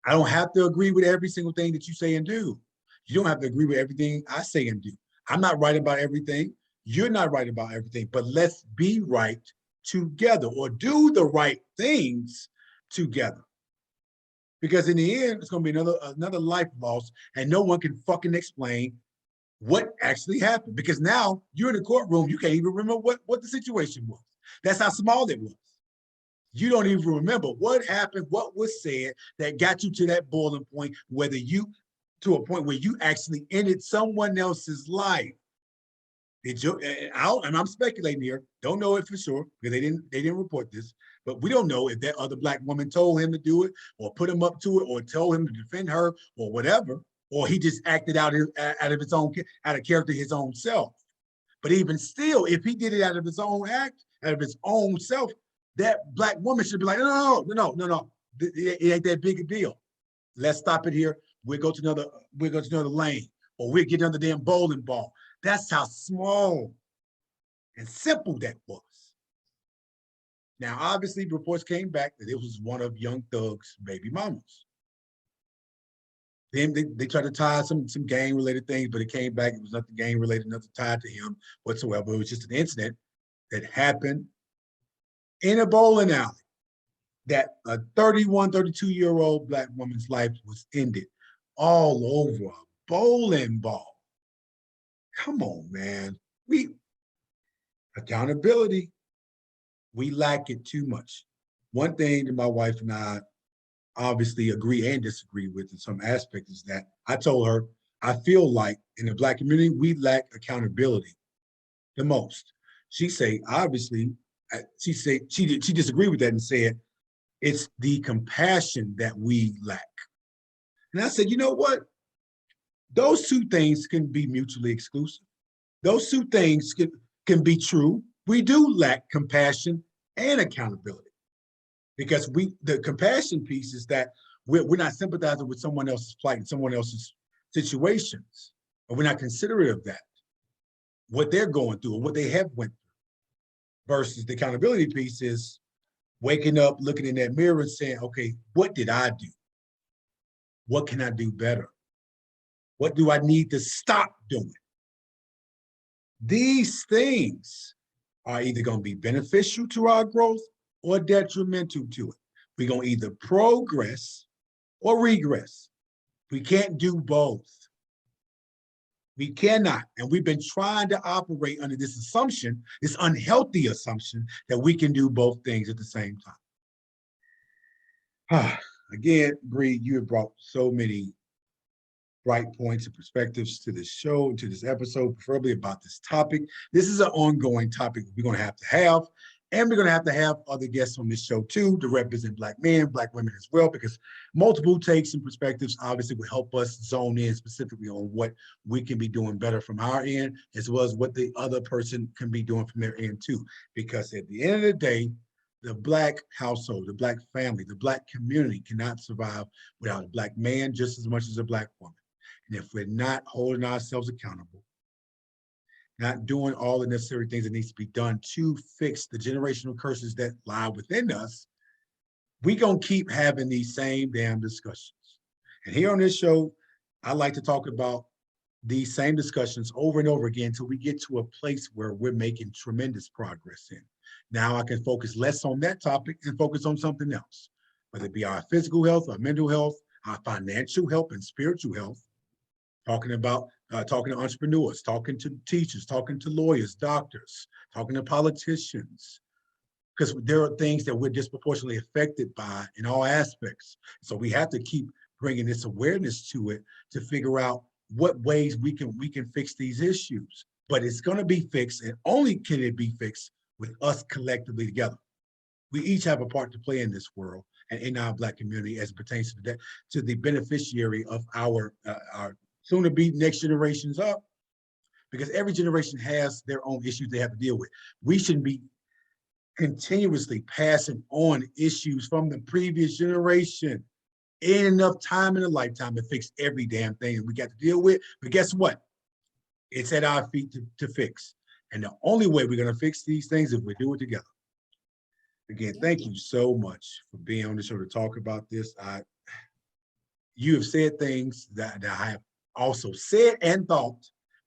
I don't have to agree with every single thing that you say and do. You don't have to agree with everything I say and do. I'm not right about everything. You're not right about everything, but let's be right together or do the right things together. Because in the end, it's going to be another life lost and no one can fucking explain what actually happened. Because now you're in the courtroom, you can't even remember what the situation was. That's how small it was. You don't even remember what happened, what was said that got you to that boiling point, to a point where you actually ended someone else's life. And I'm speculating here, don't know it for sure, because they didn't report this, but we don't know if that other Black woman told him to do it or put him up to it or told him to defend her or whatever, or he just acted out of character, his own self. But even still, if he did it out of his own act, out of his own self, that Black woman should be like, no. It ain't that big a deal. Let's stop it here. We'll go to another lane, or we'll get another damn bowling ball. That's how small and simple that was. Now, obviously, reports came back that it was one of Young Thug's baby mamas. Then they tried to tie some gang-related things, but it came back, it was nothing gang-related, nothing tied to him whatsoever. It was just an incident that happened in a bowling alley that a 31, 32-year-old Black woman's life was ended all over a bowling ball. Come on, man. Accountability, we lack it too much. One thing that my wife and I obviously agree and disagree with in some aspects is that I told her, I feel like in the Black community, we lack accountability the most. She say, obviously, she disagreed with that and said, it's the compassion that we lack. And I said, you know what? Those two things can be mutually exclusive. Those two things can be true. We do lack compassion and accountability because the compassion piece is that we're not sympathizing with someone else's plight and someone else's situations, or we're not considerate of that, what they're going through or what they have went through. Versus the accountability piece is waking up, looking in that mirror and saying, okay, what did I do? What can I do better? What do I need to stop doing? These things are either going to be beneficial to our growth or detrimental to it. We're going to either progress or regress. We can't do both. We cannot. And we've been trying to operate under this assumption, this unhealthy assumption, that we can do both things at the same time. Again, Bree, you have brought so many bright points and perspectives to this show, to this episode, preferably about this topic. This is an ongoing topic we're going to have, and we're going to have other guests on this show too to represent Black men, Black women as well, because multiple takes and perspectives obviously will help us zone in specifically on what we can be doing better from our end, as well as what the other person can be doing from their end too. Because at the end of the day, the Black household, the Black family, the Black community cannot survive without a Black man just as much as a Black woman. And if we're not holding ourselves accountable, not doing all the necessary things that needs to be done to fix the generational curses that lie within us, we're going to keep having these same damn discussions. And here on this show, I like to talk about these same discussions over and over again until we get to a place where we're making tremendous progress in. Now I can focus less on that topic and focus on something else, whether it be our physical health, our mental health, our financial health, and spiritual health. Talking to entrepreneurs, talking to teachers, talking to lawyers, doctors, talking to politicians, because there are things that we're disproportionately affected by in all aspects. So we have to keep bringing this awareness to it to figure out what ways we can fix these issues. But it's going to be fixed, and only can it be fixed with us collectively together. We each have a part to play in this world and in our Black community as it pertains to that, to the beneficiary of our soon to be next generations up, because every generation has their own issues they have to deal with. We shouldn't be continuously passing on issues from the previous generation. Ain't enough time in a lifetime to fix every damn thing that we got to deal with. But guess what? It's at our feet to fix. And the only way we're going to fix these things is if we do it together. Again, thank you so much for being on the show to talk about this. You have said things that I have also said and thought,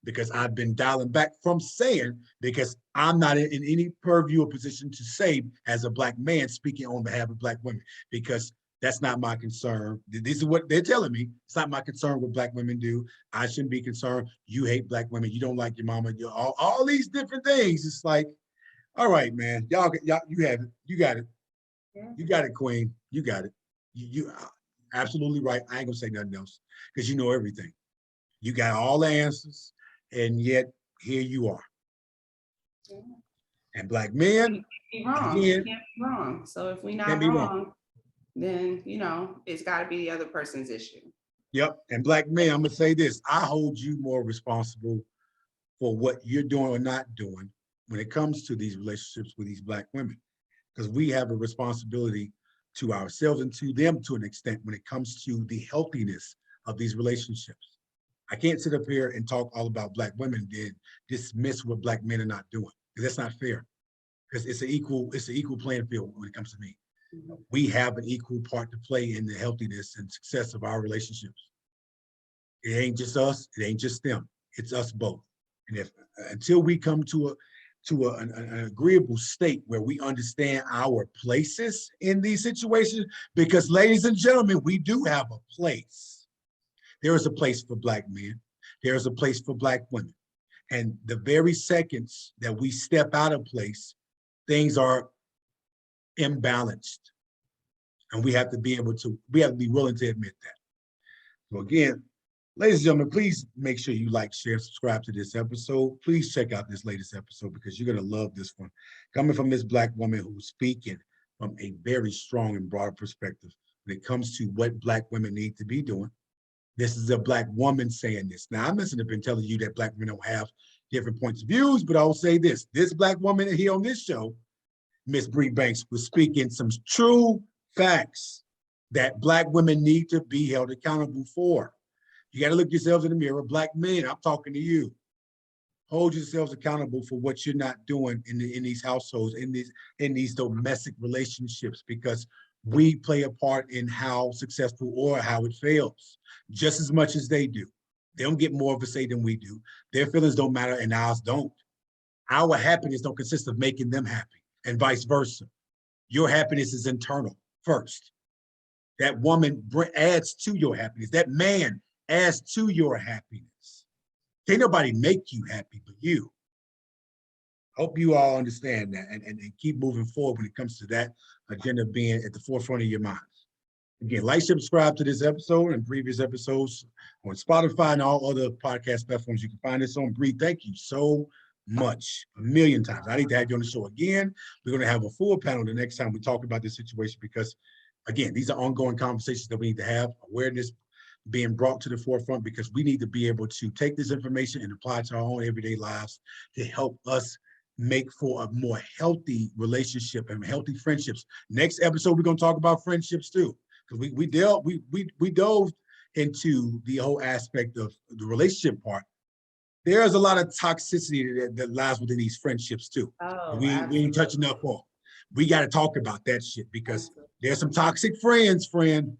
because I've been dialing back from saying, because I'm not in any purview or position to say as a Black man speaking on behalf of Black women, because that's not my concern. This is what they're telling me. It's not my concern what Black women do. I shouldn't be concerned. You hate Black women. You don't like your mama. All these different things. It's like, all right, man, y'all, you have it. You got it. You got it, Queen. You got it. You absolutely right. I ain't gonna say nothing else because you know everything. You got all the answers, and yet here you are. Yeah. And Black men, can't be wrong. Again, Can't be wrong. So if we're not can't be wrong, then it's got to be the other person's issue. Yep. And Black men, I'm gonna say this: I hold you more responsible for what you're doing or not doing when it comes to these relationships with these Black women, because we have a responsibility to ourselves and to them to an extent when it comes to the healthiness of these relationships. I can't sit up here and talk all about Black women and dismiss what Black men are not doing. because that's not fair. Because it's an equal playing field when it comes to me. Mhm. We have an equal part to play in the healthiness and success of our relationships. It ain't just us, it ain't just them, it's us both. And if until we come to an agreeable state where we understand our places in these situations, because ladies and gentlemen, we do have a place. There is a place for Black men, there is a place for Black women. And the very seconds that we step out of place, things are imbalanced. And we have to be willing to admit that. So again, ladies and gentlemen, please make sure you like, share, subscribe to this episode. Please check out this latest episode because you're going to love this one. Coming from this Black woman who's speaking from a very strong and broad perspective when it comes to what Black women need to be doing. This is a Black woman saying this. Now, I'm not going to been telling you that Black women don't have different points of views, but I'll say this. This Black woman here on this show, Miss Bree Banks, was speaking some true facts that Black women need to be held accountable for. You got to look yourselves in the mirror. Black men, I'm talking to you. Hold yourselves accountable for what you're not doing in these households, in these domestic relationships, because we play a part in how successful or how it fails, just as much as they do. They don't get more of a say than we do. Their feelings don't matter and ours don't. Our happiness don't consist of making them happy and vice versa. Your happiness is internal first. That woman adds to your happiness. That man adds to your happiness. Can't nobody make you happy but you. Hope you all understand that and keep moving forward when it comes to that agenda being at the forefront of your minds. Again, like, subscribe to this episode and previous episodes on Spotify and all other podcast platforms you can find us on. Bree, thank you so much, a million times. I need to have you on the show again. We're going to have a full panel the next time we talk about this situation because, again, these are ongoing conversations that we need to have, awareness being brought to the forefront because we need to be able to take this information and apply it to our own everyday lives to help us make for a more healthy relationship and healthy friendships. Next episode, we're going to talk about friendships too, because we dove into the whole aspect of the relationship part. There's a lot of toxicity that lies within these friendships too. Oh, We ain't touching up on. We got to talk about that shit because there's some toxic friends, friend.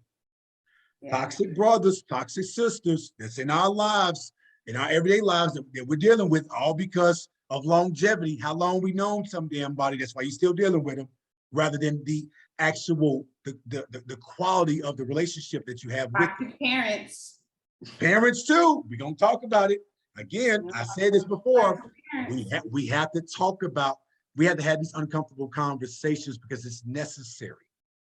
Yeah. Toxic brothers, toxic sisters that's in our lives, in our everyday lives that we're dealing with, all because of longevity, how long we known some damn body. That's why you're still dealing with them, rather than the actual, the quality of the relationship that you have with them. Parents. Parents too. We're going to talk about it. Again, I said this before, we have to talk about, we have to have these uncomfortable conversations because it's necessary.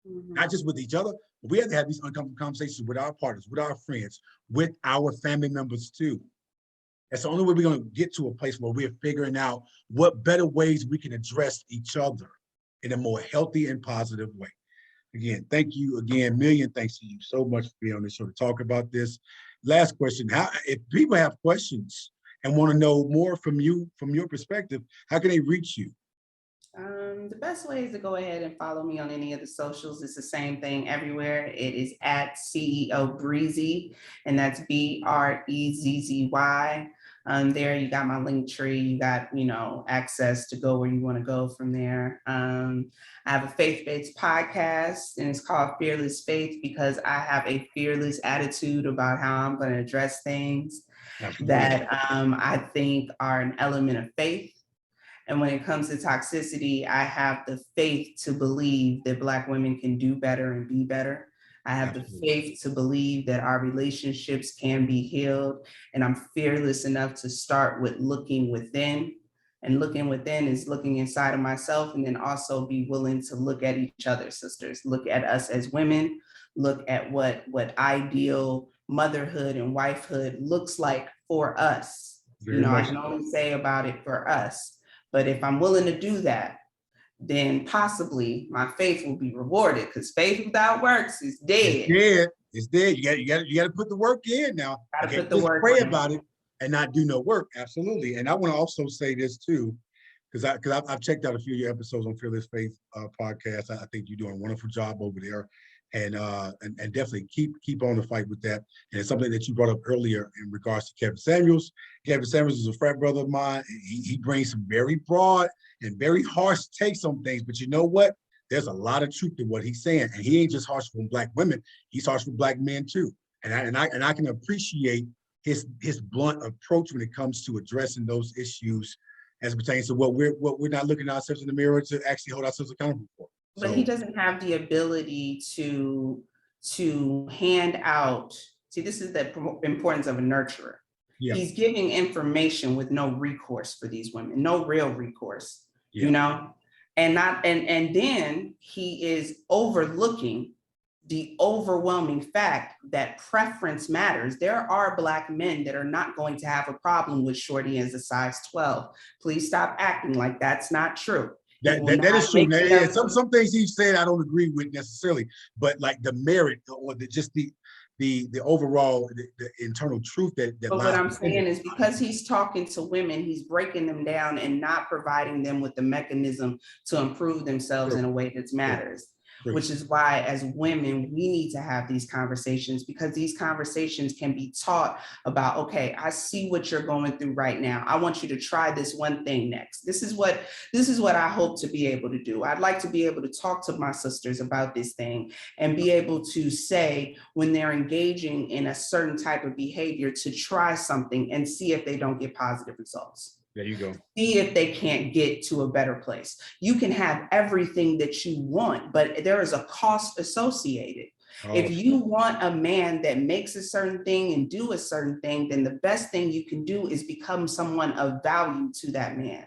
Mm-hmm. Not just with each other, but we have to have these uncomfortable conversations with our partners, with our friends, with our family members too. That's the only way we're going to get to a place where we're figuring out what better ways we can address each other in a more healthy and positive way. Again, thank you again. Million thanks to you so much for being on the show to talk about this. Last question. If people have questions and want to know more from you, from your perspective, how can they reach you? The best way is to go ahead and follow me on any of the socials. It's the same thing everywhere. It is at CEO Breezy, and that's BREZZY. There you got my link tree. You got, access to go where you want to go from there. I have a faith-based podcast, and it's called Fearless Faith because I have a fearless attitude about how I'm going to address things that I think are an element of faith. And when it comes to toxicity, I have the faith to believe that Black women can do better and be better. I have the faith to believe that our relationships can be healed. And I'm fearless enough to start with looking within. And looking within is looking inside of myself, and then also be willing to look at each other, sisters, look at us as women, look at what ideal motherhood and wifehood looks like for us. I can only say about it for us. But if I'm willing to do that, then possibly my faith will be rewarded, because faith without works is dead. It's dead. You got to put the work in now. Put the work pray about it and not do no work. Absolutely. And I want to also say this too, because I've checked out a few of your episodes on Fearless Faith podcast. I think you're doing a wonderful job over there. and definitely keep on the fight with that. And it's something that you brought up earlier in regards to Kevin Samuels. Kevin Samuels is a frat brother of mine. He brings some very broad and very harsh takes on things, but you know what? There's a lot of truth to what he's saying, and he ain't just harsh for Black women. He's harsh for Black men too. And I can appreciate his blunt approach when it comes to addressing those issues as it pertains to what we're not looking at ourselves in the mirror to actually hold ourselves accountable for. But he doesn't have the ability to hand out. See, this is the importance of a nurturer. Yeah. He's giving information with no recourse for these women, no real recourse, yeah. You know, and then he is overlooking the overwhelming fact that preference matters. There are Black men that are not going to have a problem with shorty as a size 12. Please stop acting like that's not true. That is true. Now, some things he said I don't agree with necessarily, but like the merit or the overall the internal truth that. But what I'm saying is because he's talking to women, he's breaking them down and not providing them with the mechanism to improve themselves in a way that matters. Which is why as women, we need to have these conversations, because these conversations can be taught about, okay, I see what you're going through right now. I want you to try this one thing next. This is what I hope to be able to do. I'd like to be able to talk to my sisters about this thing and be able to say when they're engaging in a certain type of behavior to try something and see if they don't get positive results. There you go. See if they can't get to a better place. You can have everything that you want, but there is a cost associated. Oh. If you want a man that makes a certain thing and do a certain thing, then the best thing you can do is become someone of value to that man.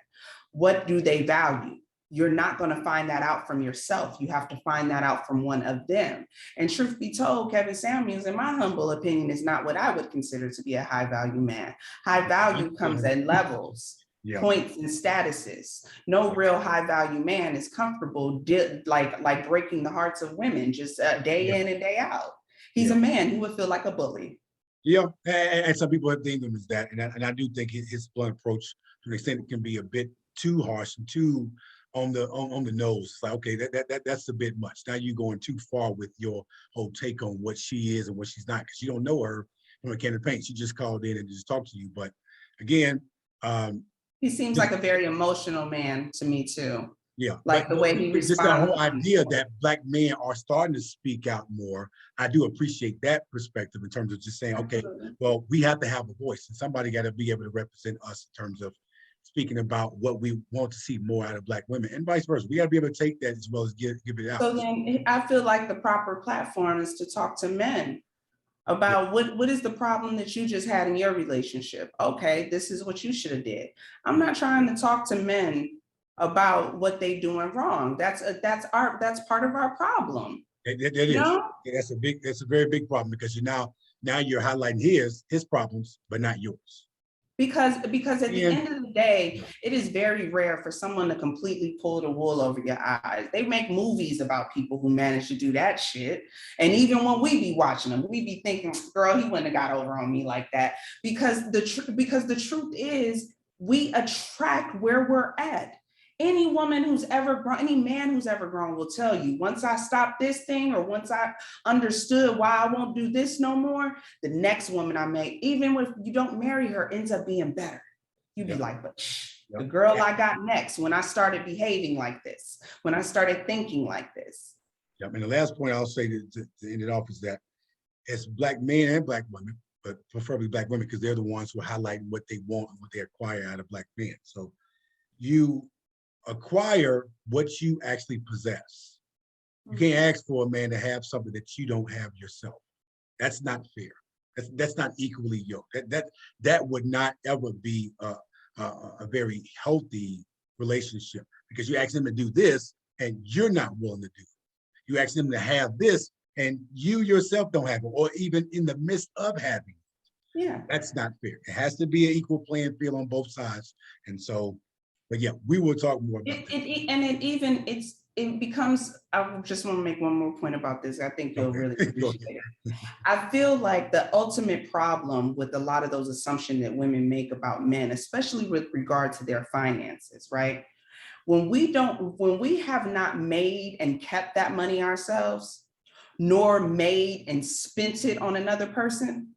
What do they value? You're not going to find that out from yourself. You have to find that out from one of them. And truth be told, Kevin Samuels, in my humble opinion, is not what I would consider to be a high value man. High value comes at levels, points, and statuses. No real high value man is comfortable like breaking the hearts of women just day in and day out. He's a man who would feel like a bully. Yeah, and some people have deemed him as that. And I do think his blunt approach, to an extent, it can be a bit too harsh and too on the nose. It's like, okay, that's a bit much. Now you're going too far with your whole take on what she is and what she's not, because you don't know her from a can of paint. She just called in and just talked to you. But again, he seems like a very emotional man to me too. Yeah, like the way he responds. Just the whole idea that Black men are starting to speak out more. I do appreciate that perspective in terms of just saying, okay, well, we have to have a voice, and somebody got to be able to represent us in terms of speaking about what we want to see more out of Black women, and vice versa. We got to be able to take that as well as give it out. So then I feel like the proper platform is to talk to men about what is the problem that you just had in your relationship. Okay, this is what you should have did. I'm not trying to talk to men about what they doing wrong. That's part of our problem. That is. Yeah, that's a very big problem, because now you're highlighting his problems, but not yours. Because at the end of the day, it is very rare for someone to completely pull the wool over your eyes. They make movies about people who manage to do that shit. And even when we be watching them, we be thinking, girl, he wouldn't have got over on me like that. Because the truth is, we attract where we're at. Any woman who's ever grown, any man who's ever grown will tell you, once I stop this thing, or once I understood why I won't do this no more, the next woman I make, even if you don't marry her, ends up being better. You'd be like, but the girl I got next, when I started behaving like this, when I started thinking like this. Yeah, and the last point I'll say to end it off is that as Black men and Black women, but preferably Black women, because they're the ones who are highlighting what they want and what they acquire out of Black men. So you acquire what you actually possess. You can't ask for a man to have something that you don't have yourself. That's not fair. That's not equally yoked. That would not ever be a very healthy relationship, because you ask him to do this and you're not willing to do it. You ask him to have this and you yourself don't have it, or even in the midst of having it. Yeah, that's not fair. It has to be an equal playing field on both sides. And so, but yeah, we will talk more about that. It becomes, I just want to make one more point about this. I think you'll really appreciate it. I feel like the ultimate problem with a lot of those assumptions that women make about men, especially with regard to their finances, right? When we have not made and kept that money ourselves, nor made and spent it on another person,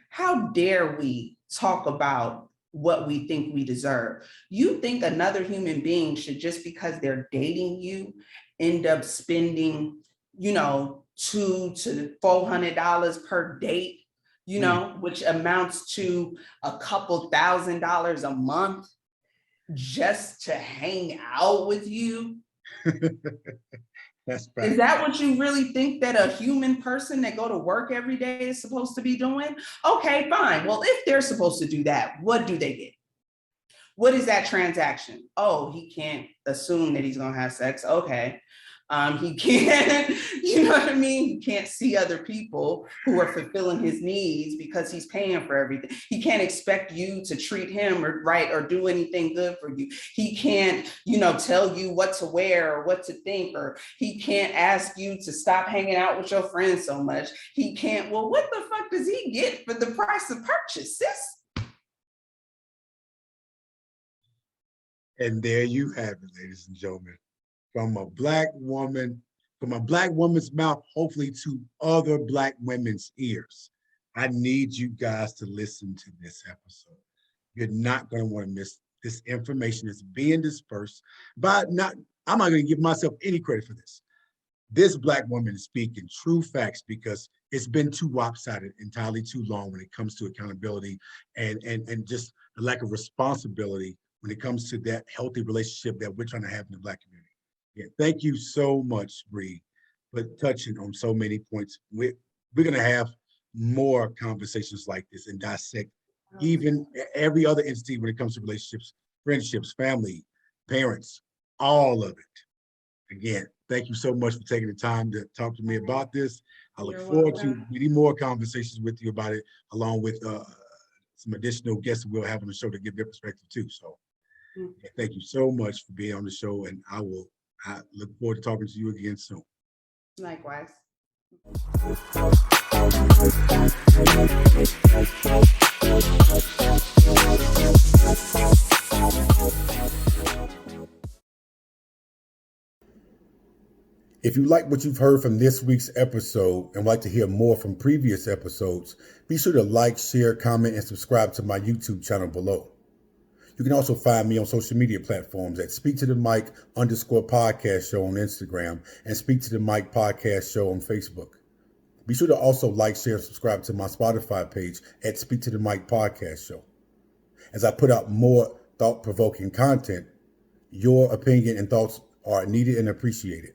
how dare we talk about what we think we deserve? You think another human being should, just because they're dating you, end up spending, $200 to $400 per date, which amounts to a couple $1,000s a month just to hang out with you? That's bad. Is that what you really think that a human person that go to work every day is supposed to be doing? Okay, fine. Well, if they're supposed to do that, what do they get? What is that transaction? Oh, he can't assume that he's gonna have sex. Okay. He can't, you know what I mean? He can't see other people who are fulfilling his needs because he's paying for everything. He can't expect you to treat him or do anything good for you. He can't, tell you what to wear or what to think, or he can't ask you to stop hanging out with your friends so much. He can't, well, what the fuck does he get for the price of purchase, sis? And there you have it, ladies and gentlemen. From a Black woman's mouth, hopefully to other Black women's ears. I need you guys to listen to this episode. You're not going to want to miss this information that's being dispersed I'm not going to give myself any credit for this. This Black woman is speaking true facts because it's been too lopsided entirely too long when it comes to accountability and just the lack of responsibility when it comes to that healthy relationship that we're trying to have in the Black community. Yeah, thank you so much, Bree, for touching on so many points. We're going to have more conversations like this and dissect even every other entity when it comes to relationships, friendships, family, parents, all of it. Again, thank you so much for taking the time to talk to me about this. I look forward to many more conversations with you about it, along with some additional guests we'll have on the show to give their perspective too. So thank you so much for being on the show, and I look forward to talking to you again soon. Likewise. If you like what you've heard from this week's episode and would like to hear more from previous episodes, be sure to like, share, comment, and subscribe to my YouTube channel below. You can also find me on social media platforms at Speak to the Mic _podcast show on Instagram and Speak to the Mic podcast show on Facebook. Be sure to also like, share, and subscribe to my Spotify page at Speak to the Mic podcast show. As I put out more thought-provoking content, your opinion and thoughts are needed and appreciated.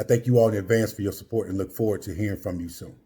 I thank you all in advance for your support and look forward to hearing from you soon.